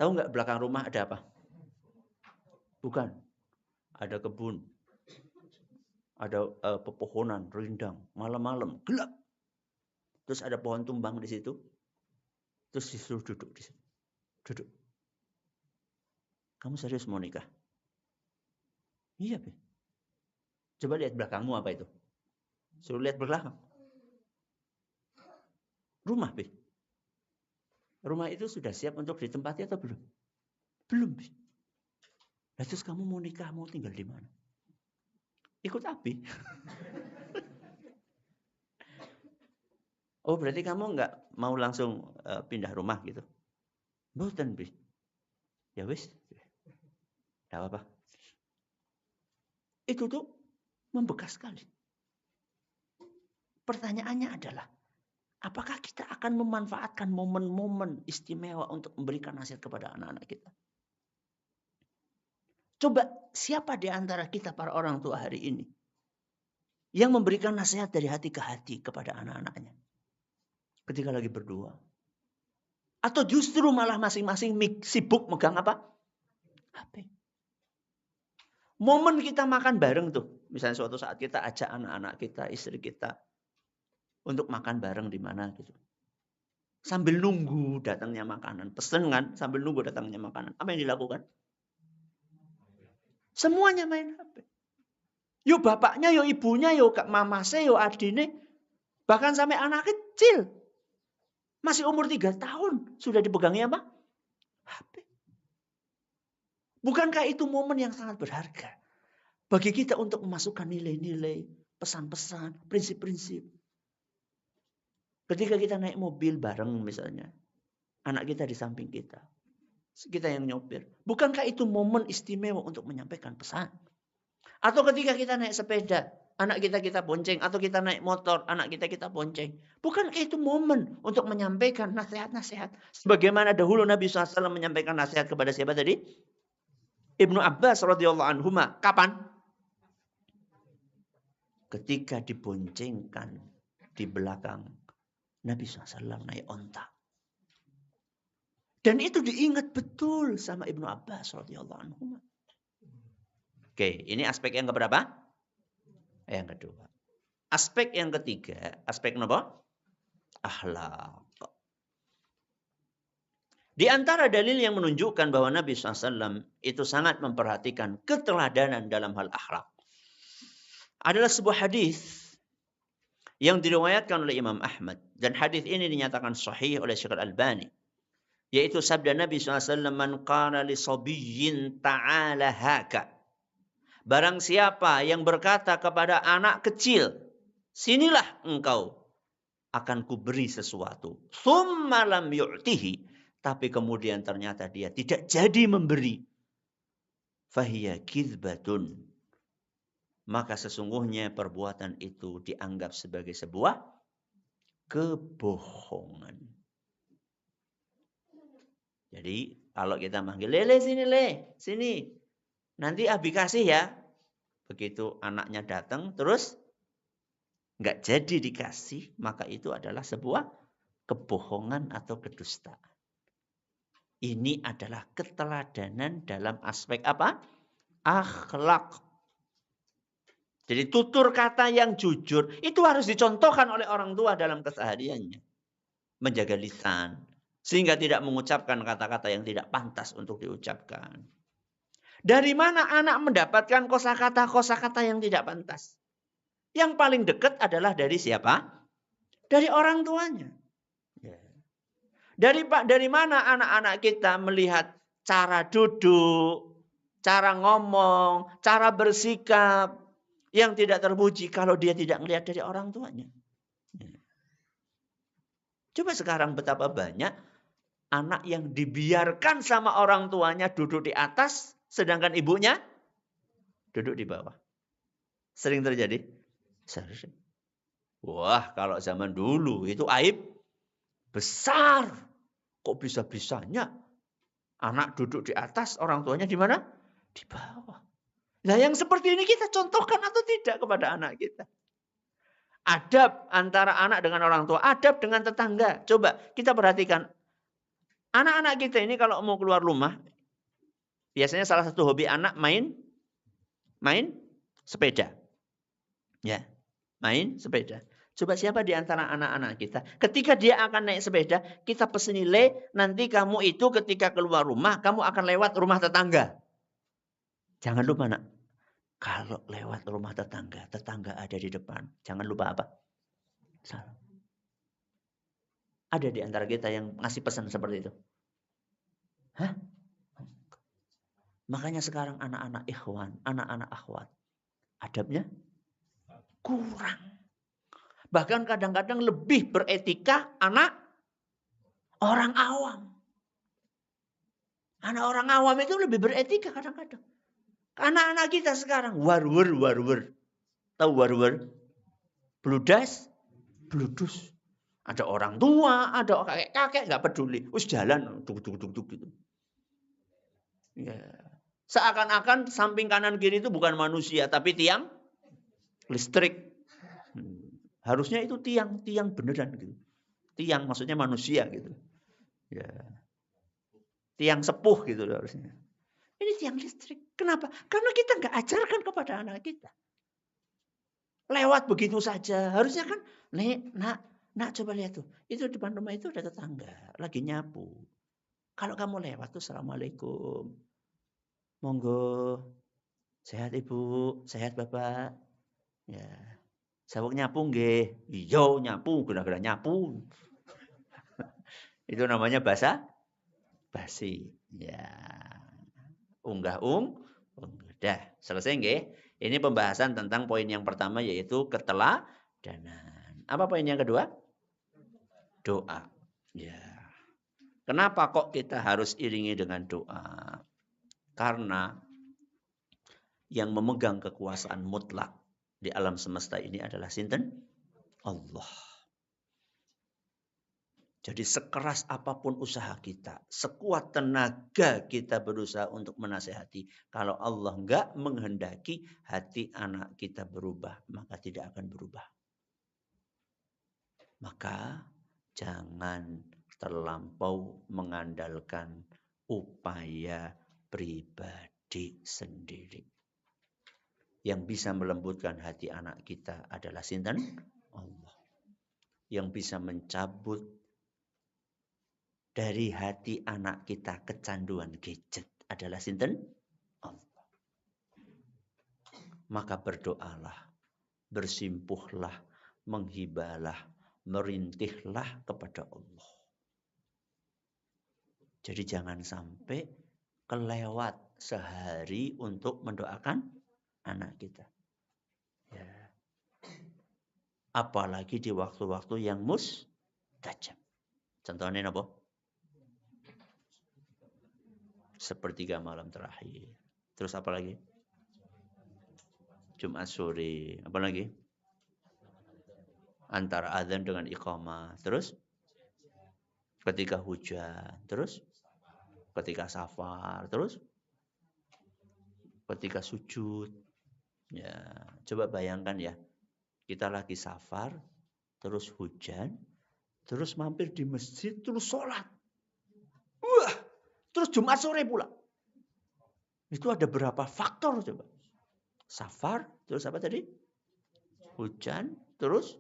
Tahu nggak belakang rumah ada apa? Bukan. Ada kebun. Ada pepohonan, rindang. Malam-malam, gelap. Terus ada pohon tumbang di situ. Terus disuruh duduk di situ. Duduk. Kamu serius mau nikah? Iya, Be. Coba lihat belakangmu apa itu? Suruh lihat belakang. Rumah, Be. Rumah itu sudah siap untuk ditempati atau belum? Belum, Be. Nah, terus kamu mau nikah, mau tinggal di mana? Ikut Abi. Oh, berarti kamu nggak mau langsung pindah rumah gitu? Mboten, Bi. Ya wis. Enggak apa-apa. Itu tuh membekas sekali. Pertanyaannya adalah, apakah kita akan memanfaatkan momen-momen istimewa untuk memberikan nasihat kepada anak-anak kita? Coba siapa di antara kita para orang tua hari ini yang memberikan nasihat dari hati ke hati kepada anak-anaknya ketika lagi berdua? Atau justru malah masing-masing sibuk megang apa? HP. Momen kita makan bareng tuh. Misalnya suatu saat kita ajak anak-anak kita, istri kita untuk makan bareng di mana gitu. Sambil nunggu datangnya makanan. Pesen kan sambil nunggu datangnya makanan. Apa yang dilakukan? Semuanya main HP. Yo bapaknya, yo ibunya, yo mamase, yo adine. Bahkan sampai anak kecil. Masih umur 3 tahun. Sudah dipegangnya apa? HP. Bukankah itu momen yang sangat berharga? Bagi kita untuk memasukkan nilai-nilai, pesan-pesan, prinsip-prinsip. Ketika kita naik mobil bareng misalnya. Anak kita di samping kita. Kita yang nyopir. Bukankah itu momen istimewa untuk menyampaikan pesan? Atau ketika kita naik sepeda, anak kita bonceng. Atau kita naik motor, anak kita bonceng. Bukankah itu momen untuk menyampaikan nasihat-nasihat? Sebagaimana dahulu Nabi SAW menyampaikan nasihat kepada siapa tadi? Ibnu Abbas radhiyallahu anhuma. Kapan? Ketika diboncengkan di belakang Nabi SAW naik onta. Dan itu diingat betul sama Ibnu Abbas radhiyallahu anhu. Oke, ini aspek yang keberapa? Yang kedua. Aspek yang ketiga, aspek apa? Akhlak. Di antara dalil yang menunjukkan bahwa Nabi SAW itu sangat memperhatikan keteladanan dalam hal akhlak adalah sebuah hadis yang diriwayatkan oleh Imam Ahmad. Dan hadis ini dinyatakan sahih oleh Syekh Al-Albani. Yaitu sabda Nabi SAW, man qala li sabiyyin ta'ala haka. Barang siapa yang berkata kepada anak kecil, sinilah engkau, akan kuberi sesuatu. Tsumma lam yu'tihi. Tapi kemudian ternyata dia tidak jadi memberi. Fahiya kizbatun. Maka sesungguhnya perbuatan itu dianggap sebagai sebuah kebohongan. Jadi kalau kita manggil, Le, sini Le, sini. Nanti Abi kasih ya. Begitu anaknya datang, terus nggak jadi dikasih, maka itu adalah sebuah kebohongan atau kedustaan. Ini adalah keteladanan dalam aspek apa? Akhlak. Jadi tutur kata yang jujur itu harus dicontohkan oleh orang tua dalam kesehariannya. Menjaga lisan. Sehingga tidak mengucapkan kata-kata yang tidak pantas untuk diucapkan. Dari mana anak mendapatkan kosakata yang tidak pantas? Yang paling dekat adalah dari siapa? Dari orang tuanya. Dari mana anak-anak kita melihat cara duduk, cara ngomong, cara bersikap yang tidak terpuji kalau dia tidak melihat dari orang tuanya. Coba sekarang betapa banyak anak yang dibiarkan sama orang tuanya duduk di atas, sedangkan ibunya duduk di bawah. Sering terjadi? Sering. Wah, kalau zaman dulu itu aib besar. Kok bisa-bisanya anak duduk di atas, orang tuanya di mana? Di bawah. Nah, yang seperti ini kita contohkan atau tidak kepada anak kita? Adab antara anak dengan orang tua, adab dengan tetangga. Coba kita perhatikan. Anak-anak kita ini kalau mau keluar rumah, biasanya salah satu hobi anak main sepeda. Ya, main sepeda. Coba siapa di antara anak-anak kita, ketika dia akan naik sepeda, kita pesen nilai, nanti kamu itu ketika keluar rumah, kamu akan lewat rumah tetangga. Jangan lupa nak, kalau lewat rumah tetangga, tetangga ada di depan. Jangan lupa apa? Salam. Ada di antara kita yang ngasih pesan seperti itu? Hah? Makanya sekarang anak-anak ikhwan, anak-anak akhwat, adabnya kurang. Bahkan kadang-kadang lebih beretika anak orang awam. Anak orang awam itu lebih beretika kadang-kadang. Anak-anak kita sekarang warwer. Tahu warwer? Bludas, bludus. Ada orang tua, ada kakek nggak peduli. Us jalan duk gitu. Ya. Seakan-akan samping kanan kiri itu bukan manusia tapi tiang listrik. Harusnya itu tiang beneran gitu. Tiang maksudnya manusia gitu. Ya. Tiang sepuh gitu harusnya. Ini tiang listrik. Kenapa? Karena kita nggak ajarkan kepada anak kita. Lewat begitu saja. Harusnya kan, nak coba lihat tuh. Itu depan rumah itu ada tetangga. Lagi nyapu. Kalau kamu lewat tuh, Assalamualaikum. Monggo. Sehat ibu, sehat bapak. Ya. Sawuk nyapu nggih. Iya nyapu, gara-gara nyapu. Itu namanya basi. Ya. Udah, selesai nggih. Ini pembahasan tentang poin yang pertama yaitu keteladanan. Apa poin yang kedua? Doa. Ya. Kenapa kok kita harus iringi dengan doa? Karena yang memegang kekuasaan mutlak di alam semesta ini adalah sinten? Allah. Jadi sekeras apapun usaha kita, sekuat tenaga kita berusaha untuk menasehati. Kalau Allah enggak menghendaki hati anak kita berubah, maka tidak akan berubah. Maka jangan terlampau mengandalkan upaya pribadi sendiri. Yang bisa melembutkan hati anak kita adalah sinten? Allah. Yang bisa mencabut dari hati anak kita kecanduan gadget adalah sinten? Allah. Maka berdoalah, bersimpuhlah, menghibalah, merintihlah kepada Allah. Jadi jangan sampai kelewat sehari untuk mendoakan anak kita. Ya. Apalagi di waktu-waktu yang mustajab. Contohnya apa? Sepertiga malam terakhir. Terus apa lagi? Jumat sore. Apa lagi? Antara azan dengan iqamah. Terus? Ketika hujan. Terus? Ketika safar. Terus? Ketika sujud. Ya, coba bayangkan ya. Kita lagi safar, terus hujan, terus mampir di masjid, terus sholat. Wah, terus Jumat sore pula. Itu ada berapa faktor coba? Safar, terus apa tadi? Hujan, terus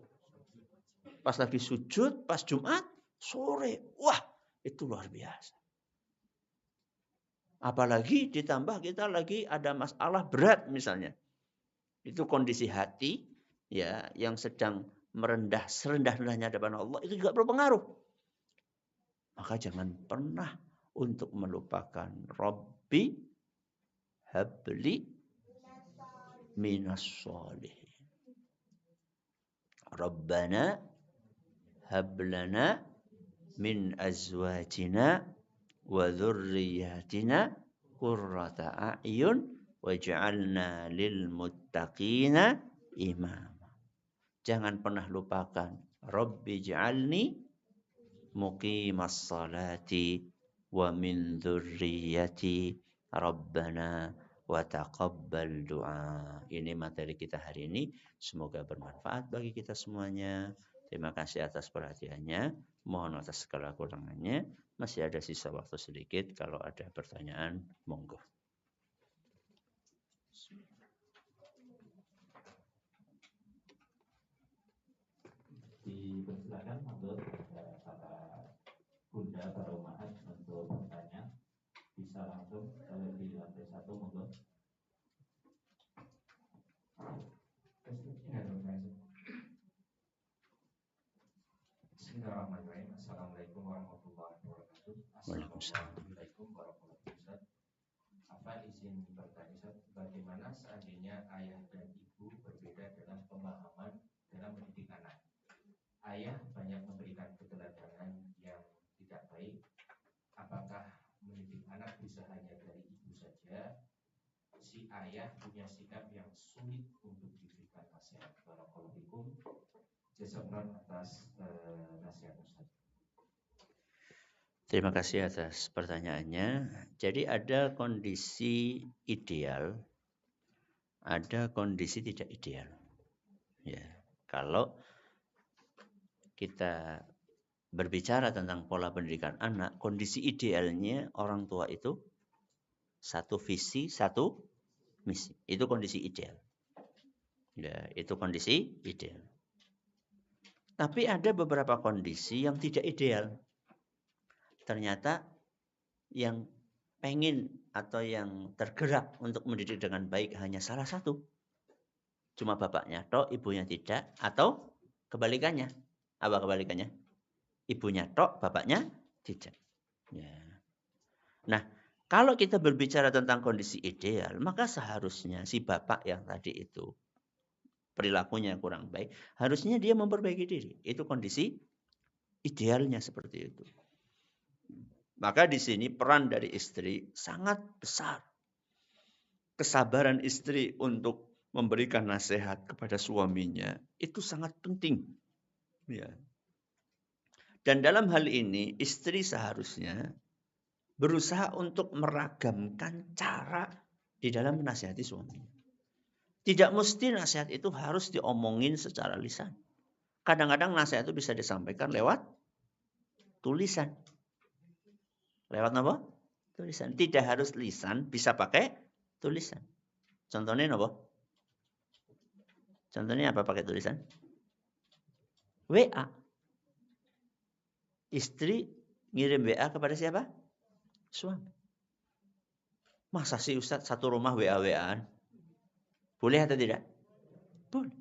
pas lagi sujud, pas Jumat, sore. Wah, itu luar biasa. Apalagi ditambah kita lagi ada masalah berat misalnya. Itu kondisi hati ya yang sedang merendah serendah-rendahnya hadapan Allah itu juga berpengaruh. Maka jangan pernah untuk melupakan Rabbi habli minas sholihin. Rabbana hablana min azwajina wa dzurriyyatina qurrata a'yun waj'alna lil muttaqina imama. Jangan pernah lupakan Rabbi ij'alni muqimas salati wa min dzurriyyati Rabbana wa taqabbal du'a. Ini materi kita hari ini. Semoga bermanfaat bagi kita semuanya. Terima kasih atas perhatiannya. Mohon atas segala kurangannya. Masih ada sisa waktu sedikit. Kalau ada pertanyaan, monggo. Dipersilakan untuk para bunda, para umat untuk bertanya. Bisa langsung di lantai 1, monggo. Bismillahirrahmanirrahim. Assalamualaikum warahmatullahi wabarakatuh. Assalamualaikum warahmatullahi wabarakatuh. Apa izin bertanya, Ustaz, bagaimana seandainya ayah dan ibu berbeda dalam pemahaman dalam mendidik anak? Ayah banyak memberikan keteladanan yang tidak baik. Apakah mendidik anak bisa hanya dari ibu saja? Si ayah punya sikap yang sulit untuk diberikan nasihat. Barakallahu fikum. Jazakallahu atas nasihat Ustaz. Terima kasih atas pertanyaannya. Jadi ada kondisi ideal, ada kondisi tidak ideal. Ya, kalau kita berbicara tentang pola pendidikan anak, kondisi idealnya orang tua itu satu visi, satu misi. Itu kondisi ideal. Ya, itu kondisi ideal. Tapi ada beberapa kondisi yang tidak ideal. Ternyata yang pengen atau yang tergerak untuk mendidik dengan baik hanya salah satu. Cuma bapaknya tok, ibunya tidak. Atau kebalikannya. Apa kebalikannya? Ibunya tok, bapaknya tidak. Ya. Nah, kalau kita berbicara tentang kondisi ideal, maka seharusnya si bapak yang tadi itu perilakunya kurang baik, harusnya dia memperbaiki diri. Itu kondisi idealnya seperti itu. Maka di sini peran dari istri sangat besar. Kesabaran istri untuk memberikan nasihat kepada suaminya itu sangat penting. Ya. Dan dalam hal ini istri seharusnya berusaha untuk meragamkan cara di dalam menasihati suaminya. Tidak mesti nasihat itu harus diomongin secara lisan. Kadang-kadang nasihat itu bisa disampaikan lewat tulisan. Lewat apa? Tulisan. Tidak harus lisan, bisa pakai tulisan. Contohnya apa? Contohnya apa pakai tulisan? WA. Istri ngirim WA kepada siapa? Suami. Masa sih Ustaz satu rumah WA-WAan? Boleh atau tidak? Boleh.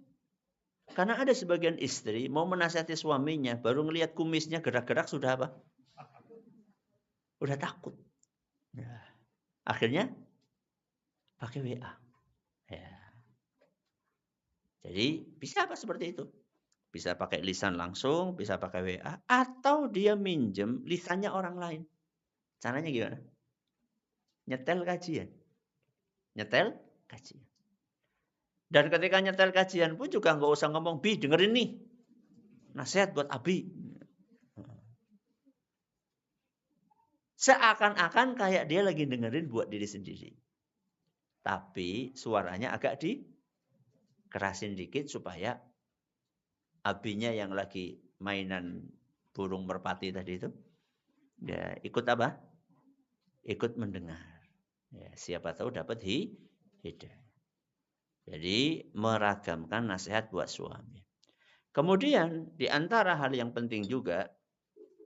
Karena ada sebagian istri mau menasihati suaminya, baru ngelihat kumisnya gerak-gerak sudah apa? Udah takut. Ya. Akhirnya pakai WA. Ya. Jadi bisa apa seperti itu? Bisa pakai lisan langsung, bisa pakai WA, atau dia minjem lisannya orang lain. Caranya gimana? Nyetel kajian. Nyetel kajian. Dan ketika nyetel kajian pun juga nggak usah ngomong, Bi dengerin nih. Nasihat buat Abi. Seakan-akan kayak dia lagi dengerin buat diri sendiri. Tapi suaranya agak dikerasin dikit supaya abinya yang lagi mainan burung merpati tadi itu ya ikut apa? Ikut mendengar. Ya, siapa tahu dapat hidayah. Jadi meragamkan nasihat buat suami. Kemudian di antara hal yang penting juga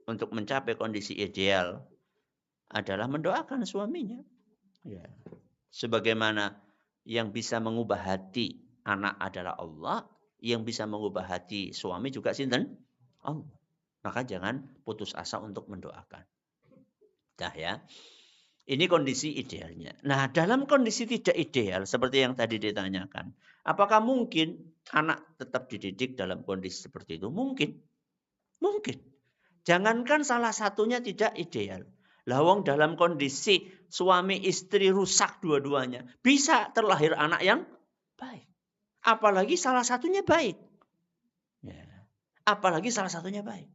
untuk mencapai kondisi ideal adalah mendoakan suaminya. Ya. Sebagaimana yang bisa mengubah hati anak adalah Allah, yang bisa mengubah hati suami juga sinten? Allah. Maka jangan putus asa untuk mendoakan. Dah ya. Ini kondisi idealnya. Nah, dalam kondisi tidak ideal seperti yang tadi ditanyakan, apakah mungkin anak tetap dididik dalam kondisi seperti itu? Mungkin. Mungkin. Jangankan salah satunya tidak ideal. Lawang dalam kondisi suami istri rusak dua-duanya, bisa terlahir anak yang baik. Apalagi salah satunya baik. Ya. Apalagi salah satunya baik.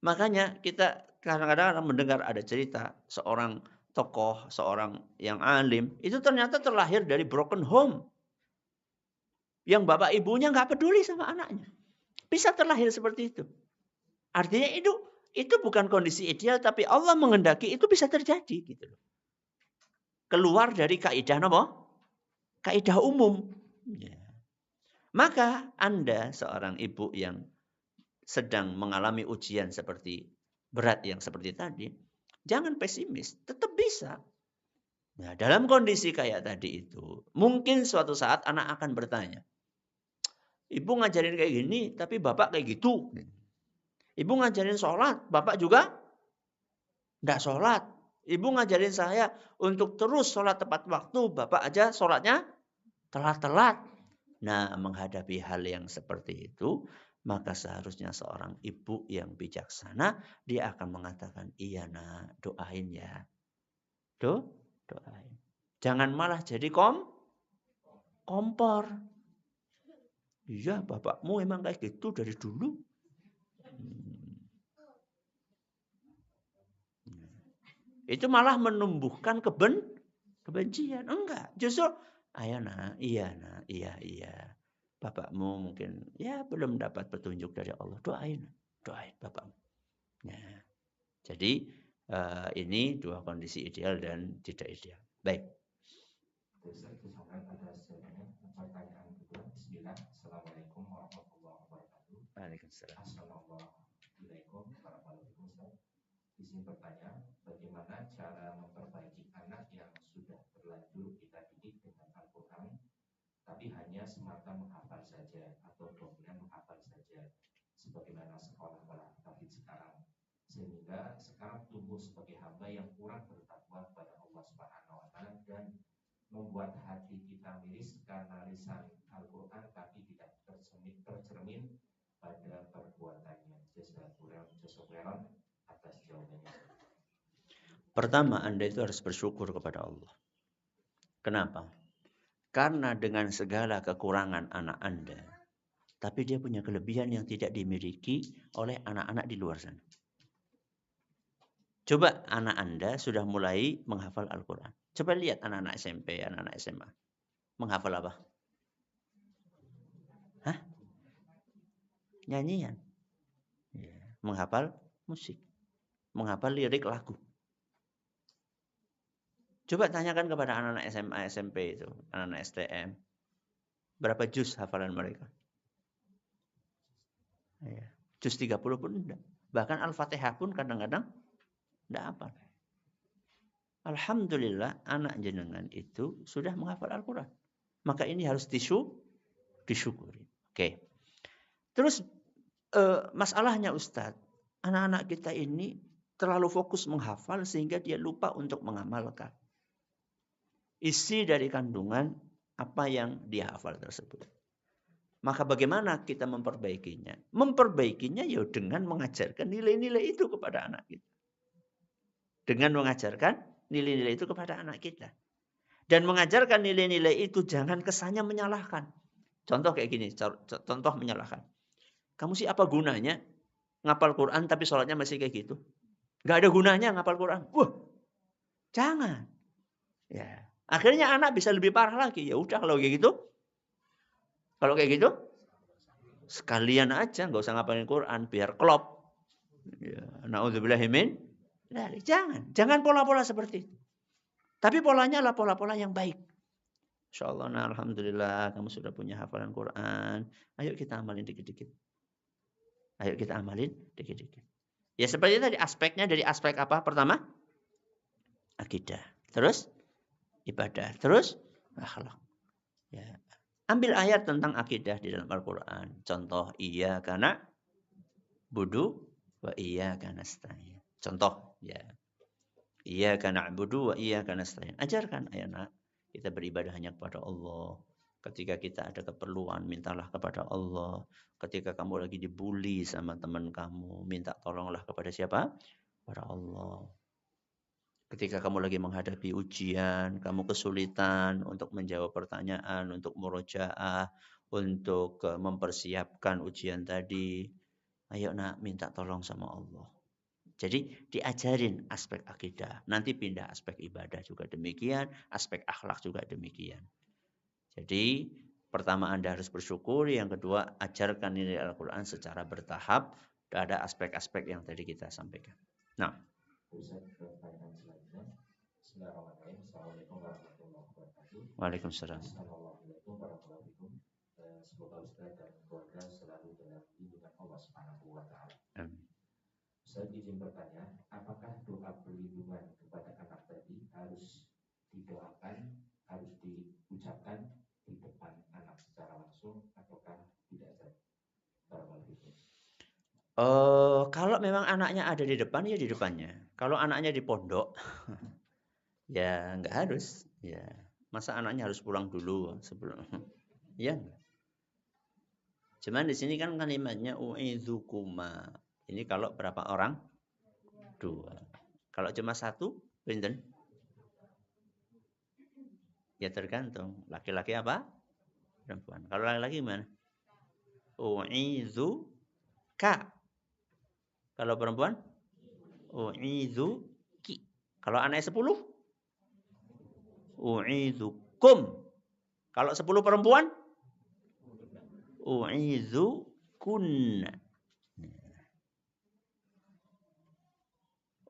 Makanya kita kadang-kadang mendengar ada cerita seorang tokoh, seorang yang alim, itu ternyata terlahir dari broken home. Yang bapak ibunya nggak peduli sama anaknya. Bisa terlahir seperti itu. Artinya itu bukan kondisi ideal, tapi Allah menghendaki itu bisa terjadi. Gitu. Keluar dari kaidah apa? Kaidah umum. Ya. Maka Anda seorang ibu yang sedang mengalami ujian seperti berat yang seperti tadi, jangan pesimis, tetap bisa. Nah, dalam kondisi kayak tadi itu, mungkin suatu saat anak akan bertanya, ibu ngajarin kayak gini, tapi bapak kayak gitu. Ibu ngajarin sholat, bapak juga enggak sholat. Ibu ngajarin saya untuk terus sholat tepat waktu, bapak aja sholatnya telat-telat. Nah, menghadapi hal yang seperti itu, maka seharusnya seorang ibu yang bijaksana, dia akan mengatakan, iya nak, doain ya. Doain. Jangan malah jadi kompor. Iya, bapakmu emang kayak gitu dari dulu. Itu malah menumbuhkan kebencian. Enggak, justru, ayo nak, iya. Bapakmu mungkin ya belum dapat petunjuk dari Allah. Doain bapakmu. Nah, jadi ini dua kondisi ideal dan tidak ideal. Baik. Pertanyaan kedua, Bismillah. Assalamualaikum warahmatullahi wabarakatuh. Waalaikumsalam. Assalamualaikum warahmatullahi wabarakatuh. Di sini bertanya, bagaimana cara memperbaiki anak yang sudah terlanjur kita didik dengan Al-Quran, tapi hanya semata menghafal saja atau dominan menghafal saja, sebagaimana sekolah tahfidz sekarang, sehingga sekarang tumbuh sebagai hamba yang kurang bertakwa kepada Allah Subhanahu wa Ta'ala dan membuat hati kita miris karena lisan Al-Quran tapi tidak tercermin pada perbuatannya. Jazakumullah atas jawabannya. Pertama, Anda itu harus bersyukur kepada Allah. Kenapa? Karena dengan segala kekurangan anak Anda, tapi dia punya kelebihan yang tidak dimiliki oleh anak-anak di luar sana. Coba anak Anda sudah mulai menghafal Al-Quran. Coba lihat anak-anak SMP, anak-anak SMA. Menghafal apa? Hah? Nyanyian. Ya. Menghafal musik. Menghafal lirik lagu. Coba tanyakan kepada anak-anak SMA, SMP itu. Anak-anak STM. Berapa juz hafalan mereka? Ya. Juz 30 pun enggak. Bahkan Al-Fatihah pun kadang-kadang enggak hafal. Alhamdulillah anak jenengan itu sudah menghafal Al-Quran. Maka ini harus disyukuri. Oke. Terus masalahnya Ustadz, anak-anak kita ini terlalu fokus menghafal sehingga dia lupa untuk mengamalkan isi dari kandungan apa yang dia hafal tersebut. Maka bagaimana kita memperbaikinya? Memperbaikinya ya dengan mengajarkan nilai-nilai itu kepada anak kita. Dengan mengajarkan nilai-nilai itu kepada anak kita. Dan mengajarkan nilai-nilai itu jangan kesannya menyalahkan. Contoh kayak gini, contoh menyalahkan. Kamu sih apa gunanya ngapal Quran tapi sholatnya masih kayak gitu? Gak ada gunanya ngapal Quran. Wah, jangan. Ya, akhirnya anak bisa lebih parah lagi. Ya udah kalau kayak gitu. Kalau kayak gitu, sekalian aja nggak usah ngapalin Quran biar klop. Ya, naudzubillahi min dzalik. Jangan pola-pola seperti itu. Tapi polanya adalah pola-pola yang baik. Insyaallah, nah alhamdulillah kamu sudah punya hafalan Quran. Ayo kita amalin dikit-dikit. Ya seperti tadi aspeknya dari aspek apa? Pertama, akidah. Terus ibadah. Terus akhlak. Ya. Ambil ayat tentang akidah di dalam Al-Quran. Contoh, iyyaka na'budu wa iyyaka nasta'in. Contoh, ya. Iyyaka na'budu wa iyyaka nasta'in. Ajarkan, ayo nak, kita beribadah hanya kepada Allah. Ketika kita ada keperluan, mintalah kepada Allah. Ketika kamu lagi dibully sama teman kamu, minta tolonglah kepada siapa? Kepada Allah. Ketika kamu lagi menghadapi ujian, kamu kesulitan untuk menjawab pertanyaan, untuk murojaah, untuk mempersiapkan ujian tadi, ayo nak, minta tolong sama Allah. Jadi diajarin aspek akidah. Nanti pindah aspek ibadah juga demikian, aspek akhlak juga demikian. Jadi pertama Anda harus bersyukur, yang kedua ajarkan nilai Al-Quran secara bertahap. Ada aspek-aspek yang tadi kita sampaikan. Nah. Assalamualaikum warahmatullahi wabarakatuh. Waalaikumsalam. Assalamualaikum warahmatullahi wabarakatuh. Semoga Ustaz dan keluarga selalu dalam lindungan Allah Subhanahu wa taala. Ustaz izin bertanya, apakah doa perlindungan kepada anak tadi harus didoakan, harus diucapkan di depan anak secara langsung, ataukah tidak, Ustaz? Kalau memang anaknya ada di depan, ya di depannya. Kalau anaknya di pondok, ya nggak harus. Ya, masa anaknya harus pulang dulu sebelum? Ya. Cuman di sini kan kalimatnya u'idzukuma. Ini kalau berapa orang? 2. Kalau cuma 1, pinten? Ya tergantung. Laki-laki apa? Perempuan. Kalau laki-laki gimana? U'idzuka. Kalau perempuan? U'idzuki. Kalau anaknya 10? U'idzukum. Kalau 10 perempuan? U'idzukunna.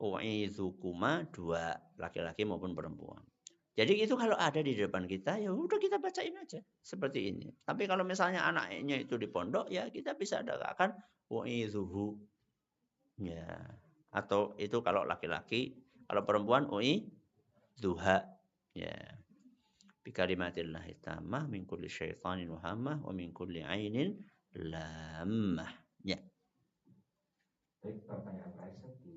U'idhukuma, 2, laki-laki maupun perempuan. Jadi itu kalau ada di depan kita, ya udah kita bacain aja seperti ini. Tapi kalau misalnya anaknya itu di pondok, ya kita bisa katakan u'idhuhu. Ya. Atau itu kalau laki-laki, kalau perempuan u'idhuha. Ya. Bi kalimatillahi tammah min kulli syaitanin wahammah wa min kulli ainin lammah. Ya. Baik, pertanyaan terakhir di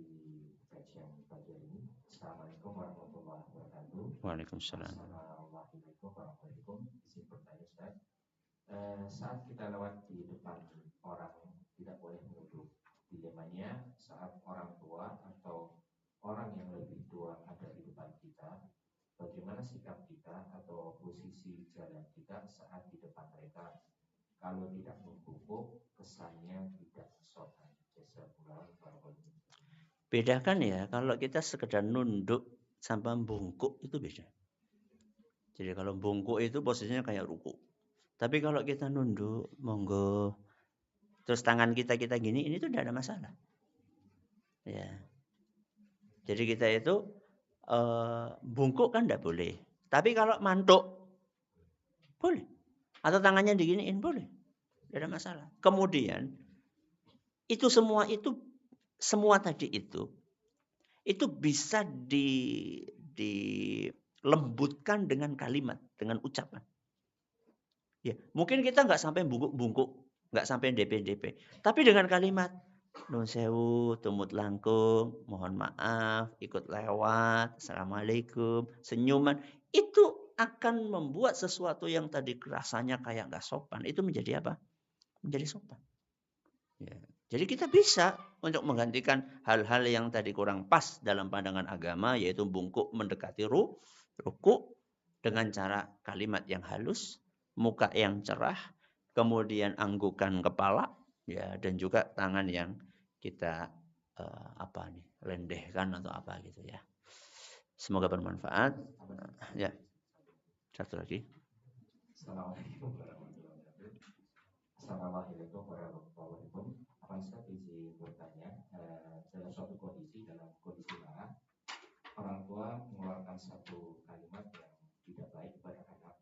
kajian pagi ini. Assalamualaikum warahmatullahi wabarakatuh. Waalaikumsalam. Assalamualaikum warahmatullahi wabarakatuh. Izin bertanya, Ustaz. Saat kita lewat di depan orang, tidak boleh menuduh. Dilemanya saat orang tua atau orang yang lebih tua ada di depan kita, bagaimana sikap kita atau posisi jalan kita saat di depan mereka? Kalau tidak membungkuk, kesannya tidak sopan. Bedakan ya, kalau kita sekedar nunduk sampai bungkuk itu beda. Jadi kalau bungkuk itu posisinya kayak ruku. Tapi kalau kita nunduk, monggo, terus tangan kita gini, ini tuh tidak ada masalah. Ya. Jadi kita itu bungkuk kan tidak boleh. Tapi kalau mantuk, boleh. Atau tangannya diginiin, boleh. Tidak ada masalah. Kemudian, itu semua tadi itu bisa dilembutkan dengan kalimat, dengan ucapan. Ya, mungkin kita nggak sampai bungkuk, nggak sampai DP. Tapi dengan kalimat, nun sewu, tumut langkung, mohon maaf, ikut lewat, assalamualaikum, senyuman, itu akan membuat sesuatu yang tadi rasanya kayak nggak sopan, itu menjadi apa? Menjadi sopan. Ya. Jadi kita bisa untuk menggantikan hal-hal yang tadi kurang pas dalam pandangan agama, yaitu bungkuk mendekati ruku dengan cara kalimat yang halus, muka yang cerah, kemudian anggukan kepala, ya, dan juga tangan yang kita lendehkan atau apa gitu ya. Semoga bermanfaat. Ya, satu lagi. Assalamualaikum warahmatullahi wabarakatuh. Assalamualaikum warahmatullahi wabarakatuh. Pak Ustaz izin bertanya, dalam suatu kondisi marah, orang tua mengeluarkan satu kalimat yang tidak baik kepada anak.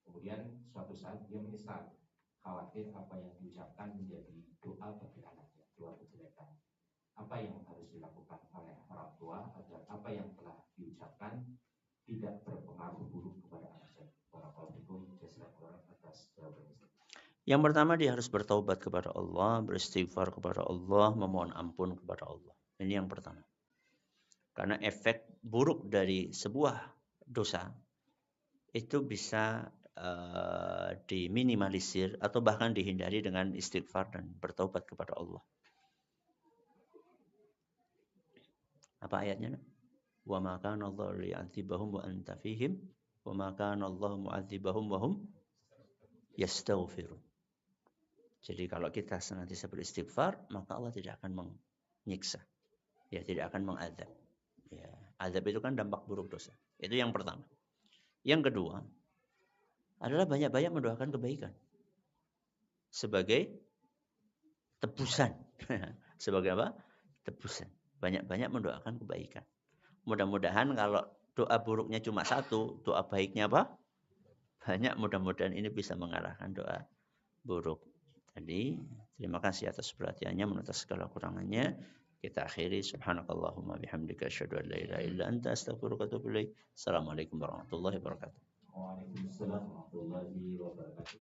Kemudian suatu saat dia menyesal, khawatir apa yang diucapkan menjadi doa bagi anaknya, doa kejelekan. Apa yang harus dilakukan oleh orang tua agar apa yang telah diucapkan tidak berpengaruh buruk kepada anaknya? Waalaikumsalam warahmatullahi atas jawabannya. Yang pertama dia harus bertaubat kepada Allah, beristighfar kepada Allah, memohon ampun kepada Allah. Ini yang pertama. Karena efek buruk dari sebuah dosa itu bisa diminimalisir atau bahkan dihindari dengan istighfar dan bertaubat kepada Allah. Apa ayatnya? Wa ma kana Allahu liya'adzibahum wa anta fihim wa ma kana Allahu mu'adzibahum wa hum yastaghfirun. Jadi kalau kita senantiasa beristighfar, maka Allah tidak akan menyiksa. Ya, tidak akan mengadab. Ya, azab itu kan dampak buruk dosa. Itu yang pertama. Yang kedua adalah banyak-banyak mendoakan kebaikan sebagai tebusan. Sebagai apa? Tebusan. Banyak-banyak mendoakan kebaikan. Mudah-mudahan kalau doa buruknya cuma satu, doa baiknya apa? Banyak. Mudah-mudahan ini bisa mengalahkan doa buruk. Jadi, terima kasih atas perhatiannya, menurut segala kurangannya. Kita akhiri. Subhanakallahumma bihamdika asyhadu an la ilaha illa anta astaghfiruka wa atubu ilaik. Assalamualaikum warahmatullahi wabarakatuh. Waalaikumsalam warahmatullahi wabarakatuh.